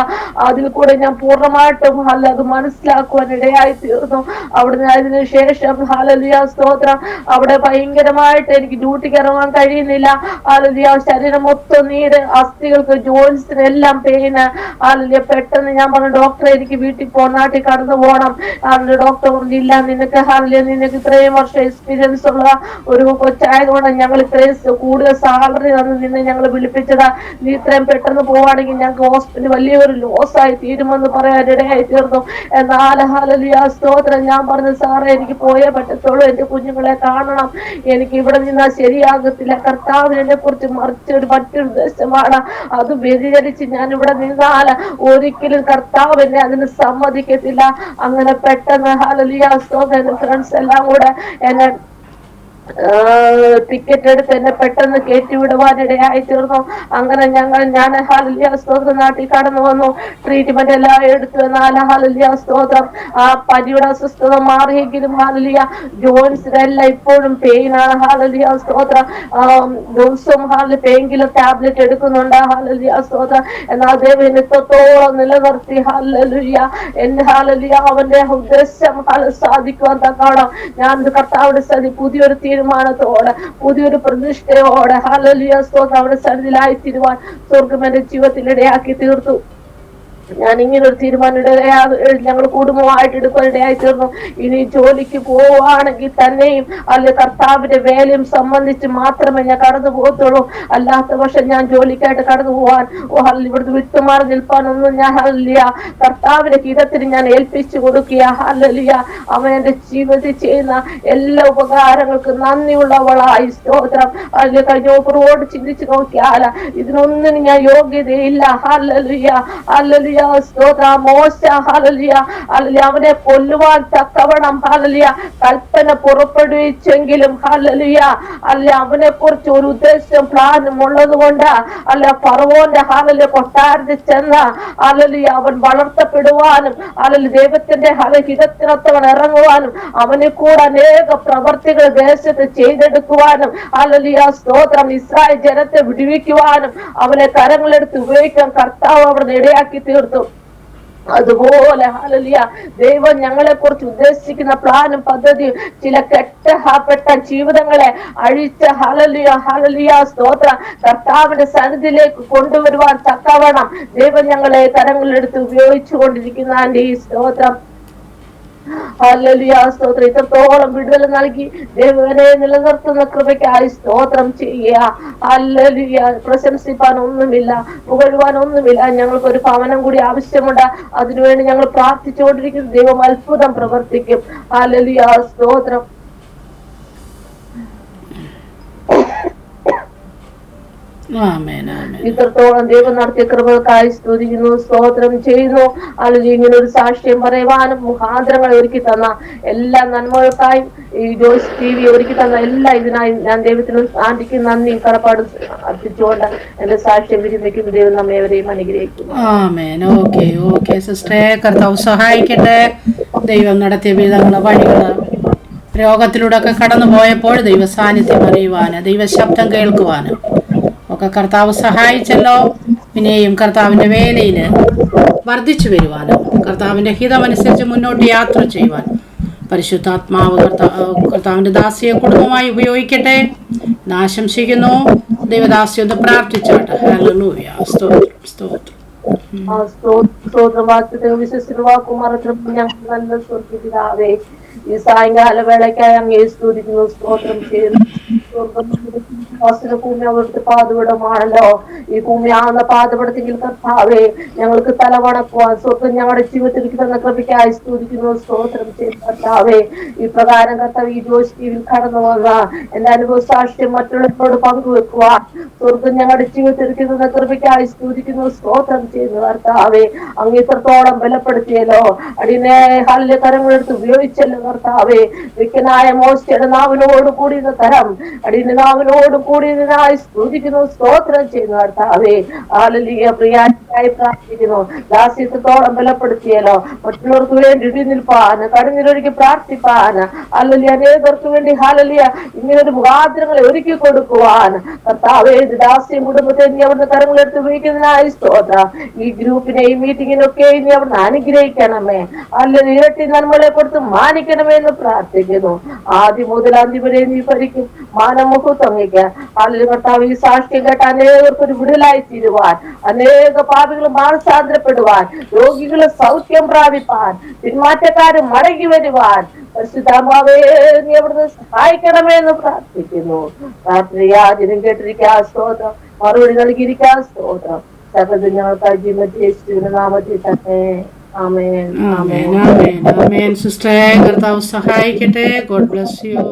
അതിൽ കൂടെ ഞാൻ പൂർണ്ണമായിട്ടും അത് മനസ്സിലാക്കുവാൻ ഇടയായി തീർന്നു. അവിടുന്ന് അതിനുശേഷം ഹല്ലേലൂയ സ്തോത്രം അവിടെ ഭയങ്കരമായിട്ട് എനിക്ക് ഡ്യൂട്ടിക്ക് ഇറങ്ങാൻ കഴിയുന്നില്ല. ഹല്ലേലൂയ ശരീരം മൊത്തം നീര്, അസ്ഥികൾക്ക് ജോയിൻസിനെല്ലാം പെയിന്. ഹല്ലേലൂയ പെട്ടെന്ന് ഞാൻ പറഞ്ഞു, ഡോക്ടറെ എനിക്ക് വീട്ടിൽ നാട്ടിൽ കടന്നു പോകണം. ഹല്ലേലൂയ ഡോക്ടർ പറഞ്ഞില്ല, നിനക്ക് ഹല്ലേലൂയ നിനക്ക് ഇത്രയും വർഷം എക്സ്പീരിയൻസ് ഉള്ള ഒരു കൊച്ചായതുകൊണ്ട് ഞങ്ങൾ ഇത്രയും കൂടുതൽ സാലറി തന്ന് നിന്നെ ഞങ്ങൾ വിളിപ്പിച്ചതാ. നീ ഇത്രയും പെട്ടെന്ന് പോവാണെങ്കിൽ ഞങ്ങൾക്ക് ഹോസ്പിറ്റൽ വലിയൊരു ലോസ് ആയി തീരുമെന്ന് പറയാനിടയായി തീർന്നു. എന്നാൽ ഹല്ലേലൂയ സ്തോത്രം ഞാൻ പറഞ്ഞു, സാറേ എനിക്ക് പോയേ പറ്റത്തുള്ളൂ, എന്റെ കുഞ്ഞുങ്ങളെ കാണണം, എനിക്ക് ഇവിടെ നിന്നാൽ ശരിയാകത്തില്ല. കർത്താവിനെ എന്നെ കുറിച്ച് മറിച്ചൊരു മറ്റൊരു ഉദ്ദേശമാണ്. അത് വ്യതിചരിച്ച് ഞാൻ ഇവിടെ നിന്നാൽ ഒരിക്കലും കർത്താവ് എന്നെ അതിന് സമ്മതിക്കത്തില്ല. അങ്ങനെ പെട്ടെന്ന് ഹല്ലേലൂയ സ്തോത്രം ഫ്രണ്ട്സ് എല്ലാം കൂടെ എന്നെ ടിക്കറ്റ് എടുത്ത് എന്നെ പെട്ടെന്ന് കയറ്റിവിടുവാനിടയായി തീർന്നു. അങ്ങനെ ഞാൻ ഹല്ലേലൂയ സ്തോത്രം നാട്ടിൽ കടന്നു വന്നു. ട്രീറ്റ്മെന്റ് എല്ലാം എടുത്തു. എന്നാൽ ഹല്ലേലൂയ സ്തോത്രം ആ പനിയുടെ അസ്വസ്ഥത മാറിയെങ്കിലും ഹല്ലേലൂയ ജോയിൻസിനെല്ലാം ഇപ്പോഴും പെയിനാണ്. ഹല്ലേലൂയ സ്തോത്രം ദിവസവും പെയിൻ കില്ലർ ടാബ്ലറ്റ് എടുക്കുന്നുണ്ട്. ഹല്ലേലൂയ സ്തോത്രം. എന്നാൽ ദൈവം എത്രത്തോളം നിലനിർത്തി. ഹല്ലേലൂയ എന്റെ ഹല്ലേലൂയ അവന്റെ ഉദ്ദേശം സാധിക്കുവാൻ തക്കോണം ഞാൻ കർത്താവിന്റെ സന്നിധി പുതിയൊരു തീരുമാനത്തോടെ പുതിയൊരു പ്രതിഷ്ഠയോടെ ഹല്ലേലൂയ സ്തോത്രം അവിടെ സന്നിധിയിലായി തീരുവാൻ സ്വർഗ്ഗം എന്റെ ജീവിതത്തിൽ ഇടയാക്കി തീർത്തു. ഞാൻ ഇങ്ങനെ ഒരു തീരുമാനം ഞങ്ങൾ കുടുംബമായിട്ട് എടുക്കാനിടയായി തീർന്നു. ഇനി ജോലിക്ക് പോവുകയാണെങ്കിൽ തന്നെയും അല്ലെ കർത്താവിന്റെ വേലയും സംബന്ധിച്ച് മാത്രമേ ഞാൻ കടന്നു പോകത്തുള്ളൂ. അല്ലാത്ത പക്ഷം ഞാൻ ജോലിക്കായിട്ട് കടന്നു പോവാൻ ഇവിടുന്ന് വിട്ടുമാറി നിൽപ്പാനൊന്നും ഞാൻ കർത്താവിന്റെ ഹിതത്തിന് ഞാൻ ഏൽപ്പിച്ചു കൊടുക്കുക. ഹല്ലേലൂയ. അവൻ എന്റെ ജീവിതത്തിൽ ചെയ്യുന്ന എല്ലാ ഉപകാരങ്ങൾക്കും നന്ദിയുള്ളവളായി സ്തോത്രം. അല്ലെ കഴിഞ്ഞ ഓരോട് ചിന്തിച്ചു നോക്കിയാല ഇതിനൊന്നിനും ഞാൻ യോഗ്യതയില്ല. ഹല്ലേലൂയ ഹല്ലേലൂയ സ്തോത്രം. മോശ ഹല്ലേലൂയ ഹല്ലേലൂയ അവനെ കൊല്ലുവാൻ തക്കവണ്ണം ഹല്ലേലൂയ കൽപ്പന പുറപ്പെടുവിച്ചെങ്കിലും ഹല്ലേലൂയ അല്ല അവനെ കുറിച്ച് ഒരു ഉദ്ദേശം പ്ലാനും ഉള്ളത് കൊണ്ട് അല്ല ഫറവോന്റെ ഹല്ലേലൂയ കൊട്ടാരത്തിൽ ചെന്ന ഹല്ലേലൂയ അവൻ വളർത്തപ്പെടുവാനും അല്ലെങ്കിൽ ദൈവത്തിന്റെ ഹിതത്തിനൊത്തവൻ ഇറങ്ങുവാനും അവനെ കൂടെ അനേക പ്രവർത്തികൾ ദേശത്ത് ചെയ്തെടുക്കുവാനും ഹല്ലേലൂയ സ്തോത്രം ഇസ്രായേൽ ജനത്തെ വിടുവിക്കുവാനും അവനെ കരങ്ങളെടുത്ത് ഉപയോഗിക്കാൻ കർത്താവ് അവർ ഇടയാക്കി തീർത്തു. അതുപോലെ ഹല്ലേലൂയ ദൈവം ഞങ്ങളെ കുറിച്ച് ഉദ്ദേശിക്കുന്ന പ്ലാനും പദ്ധതിയും ചില കെട്ടപ്പെട്ട ജീവിതങ്ങളെ അഴിച്ച ഹല്ലേലൂയ ഹല്ലേലൂയ സ്തോത്രം കർത്താവിന്റെ സന്നിധിയിലേക്ക് കൊണ്ടുവരുവാൻ തക്കവണ്ണം ദൈവം ഞങ്ങളെ കരങ്ങളെടുത്ത് ഉപയോഗിച്ചു കൊണ്ടിരിക്കുന്ന ഈ സ്തോത്രം. ഹല്ലേലൂയ സ്തോത്രം. ഇത്രത്തോളം വിടുതൽ നൽകി ദൈവനെ നിലനിർത്തുന്ന കൃപയ്ക്കായി സ്തോത്രം ചെയ്യുക. ഹല്ലേലൂയ. പ്രശംസിപ്പാൻ ഒന്നുമില്ല, പുകഴുവാൻ ഒന്നുമില്ല. ഞങ്ങൾക്ക് ഒരു ഭവനം കൂടി ആവശ്യമുണ്ട്. അതിനുവേണ്ടി ഞങ്ങൾ പ്രാർത്ഥിച്ചുകൊണ്ടിരിക്കുന്ന ദൈവം അത്ഭുതം പ്രവർത്തിക്കും. ഹല്ലേലൂയ സ്തോത്രം. ഇത്രത്തോളം ദൈവം നടത്തിയ കൃപകൾക്കായി സ്തുതിക്കുന്നു, സ്തോത്രം ചെയ്യുന്നു. അല്ലെങ്കിൽ ഇങ്ങനെ ഒരു സാക്ഷ്യം പറയുവാനും മുഖാന്തരങ്ങൾ ഒരുക്കി തന്ന എല്ലാ നന്മകൾക്കായും ഈ ജോയ്സ് TV ഒരുക്കി തന്ന എല്ലാ ഇതിനായി ഞാൻ ദൈവത്തിനും ആന്റിക്ക് നന്ദി കടപ്പാട് അർപ്പിച്ചുകൊണ്ട് എന്റെ സാക്ഷ്യം വിരിമിക്കുന്ന ദൈവം നമ്മേവരെയും അനുഗ്രഹിക്കുന്നു. ഓക്കെ സിസ്റ്ററെ, കർത്താവ് സഹായിക്കട്ടെ. ദൈവം നടത്തിയ വിധങ്ങള് വഴികള് രോഗത്തിലൂടെ ഒക്കെ കടന്നു പോയപ്പോൾ ദൈവ സാന്നിധ്യം അറിയുവാന് ദൈവശബ്ദം കേൾക്കുവാനും ഒക്കെ കർത്താവ് സഹായിച്ചല്ലോ. പിന്നെയും കർത്താവിൻ്റെ വേലയിൽ വർദ്ധിച്ചു വരുവാനും കർത്താവിൻ്റെ ഹിതമനുസരിച്ച് മുന്നോട്ട് യാത്ര ചെയ്യുവാൻ പരിശുദ്ധാത്മാവ് കർത്താവിൻ്റെ ദാസിയെ കുടുംബമായി ഉപയോഗിക്കട്ടെ എന്ന് ആശംസിക്കുന്നു. ദൈവദാസിയൊന്ന് പ്രാർത്ഥിച്ചാട്ടെ. ഹല്ലേലൂയ. സ്തോത്രം സ്തോത്രം. ഈ സായങ്കാല വേളയ്ക്കായി അങ്ങേ സ്തുതിക്കുന്നു, സ്തോത്രം ചെയ്യുന്നു. ഭൂമി അവിടുത്തെ പാതപടമാണല്ലോ. ഈ ഭൂമിയാകുന്ന പാതപടത്തിൽ കർത്താവേ ഞങ്ങൾക്ക് തലവണക്കുവാൻ സ്വർഗം ഞങ്ങളുടെ ജീവിതത്തിൽ തന്ന കൃപയ്ക്കായി സ്തുതിക്കുന്നു, സ്തോത്രം ചെയ്യുന്നു കർത്താവേ. ഈ പ്രകാരം കർത്താവ് ഈ ജോയ്സ് TV കടന്നു വന്ന എന്റെ അനുഭവ സാക്ഷ്യം മറ്റുള്ളവരോട് പങ്കുവെക്കുവാൻ സ്വർഗം ഞങ്ങളുടെ ജീവിതത്തിൽ തന്ന കൃപയ്ക്കായി സ്തുതിക്കുന്നു, സ്തോത്രം ചെയ്യുന്നു കർത്താവേ. അങ്ങ് ഇത്രത്തോളം ബലപ്പെടുത്തിയല്ലോ. അടിനെ ഹല്ലെ കരങ്ങളെടുത്ത് ഉപയോഗിച്ചല്ലോ കർത്താവേ. വിക്കനായ മോശയുടെ നാവിനോട് കൂടിയ കരം അടിന്റെ നാവിനോട് കൂടിയതിനായി സ്തുതിക്കുന്നു, സ്തോത്രം ചെയ്യുന്നു കർത്താവേ. ഹല്ലേലൂയ. പ്രിയായി പ്രാർത്ഥിക്കുന്നു. ദാസ്യത്തോളം ബലപ്പെടുത്തിയല്ലോ. മറ്റുള്ളവർക്ക് വേണ്ടി ഇടിനിൽപ്പാൻ കടന്നിലൊരുക്കി പ്രാർത്ഥിപ്പാൻ ഹല്ലേലൂയ അനേകർക്ക് വേണ്ടി ഹല്ലേലൂയ ഇങ്ങനൊരു മുഖാന്തരങ്ങളെ ഒരുക്കി കൊടുക്കുവാൻ കർത്താവേ ദാസ്യം കുടുംബത്തെ നീ അവിടുന്ന് കരങ്ങളെടുത്ത് ഉപയോഗിക്കുന്നതിനായി സ്തോത്രം. ഈ ഗ്രൂപ്പിനെ ഈ മീറ്റിങ്ങിനൊക്കെ നീ അവിടുന്ന് അനുഗ്രഹിക്കണമേ. ഹല്ലേലൂയ ഇരട്ടി നന്മകളെ കൊടുത്ത് മാനിക്കണമേ എന്ന് പ്രാർത്ഥിക്കുന്നു. ആദ്യം മുതൽ അന്ത്യം വരെ നീ ഭരിക്കും. മാനമുഖത്വം വയ്ക്കാൻ ഹല്ലേലൂയ കർത്താവ് ഈ സാക്ഷ്യം കേട്ട അനേകർക്ക് ഒരു വിടുതലായി തീരുവാൻ, അനേക പാപികൾ മാനസാന്തരപ്പെടുവാൻ, രോഗികളെ സൗഖ്യം പ്രാപിപ്പാൻ, പിന്മാറ്റക്കാരും മടങ്ങി വരുവാൻ പരിശുദ്ധാത്മാവേ നീ അവിടുന്ന് സഹായിക്കണമേ എന്ന് പ്രാർത്ഥിക്കുന്നു. രാത്രിയാതിനും കേട്ടിരിക്കാൻ സ്തോത്രം, മറുപടി നൽകിയിരിക്കാൻ സ്തോത്രം. സകല ഞങ്ങൾക്ക് യേശുവിന്റെ നാമത്തിൽ തന്നെ ആമേൻ. സിസ്റ്ററെ കർത്താവ് സഹായിക്കട്ടെ. God bless you.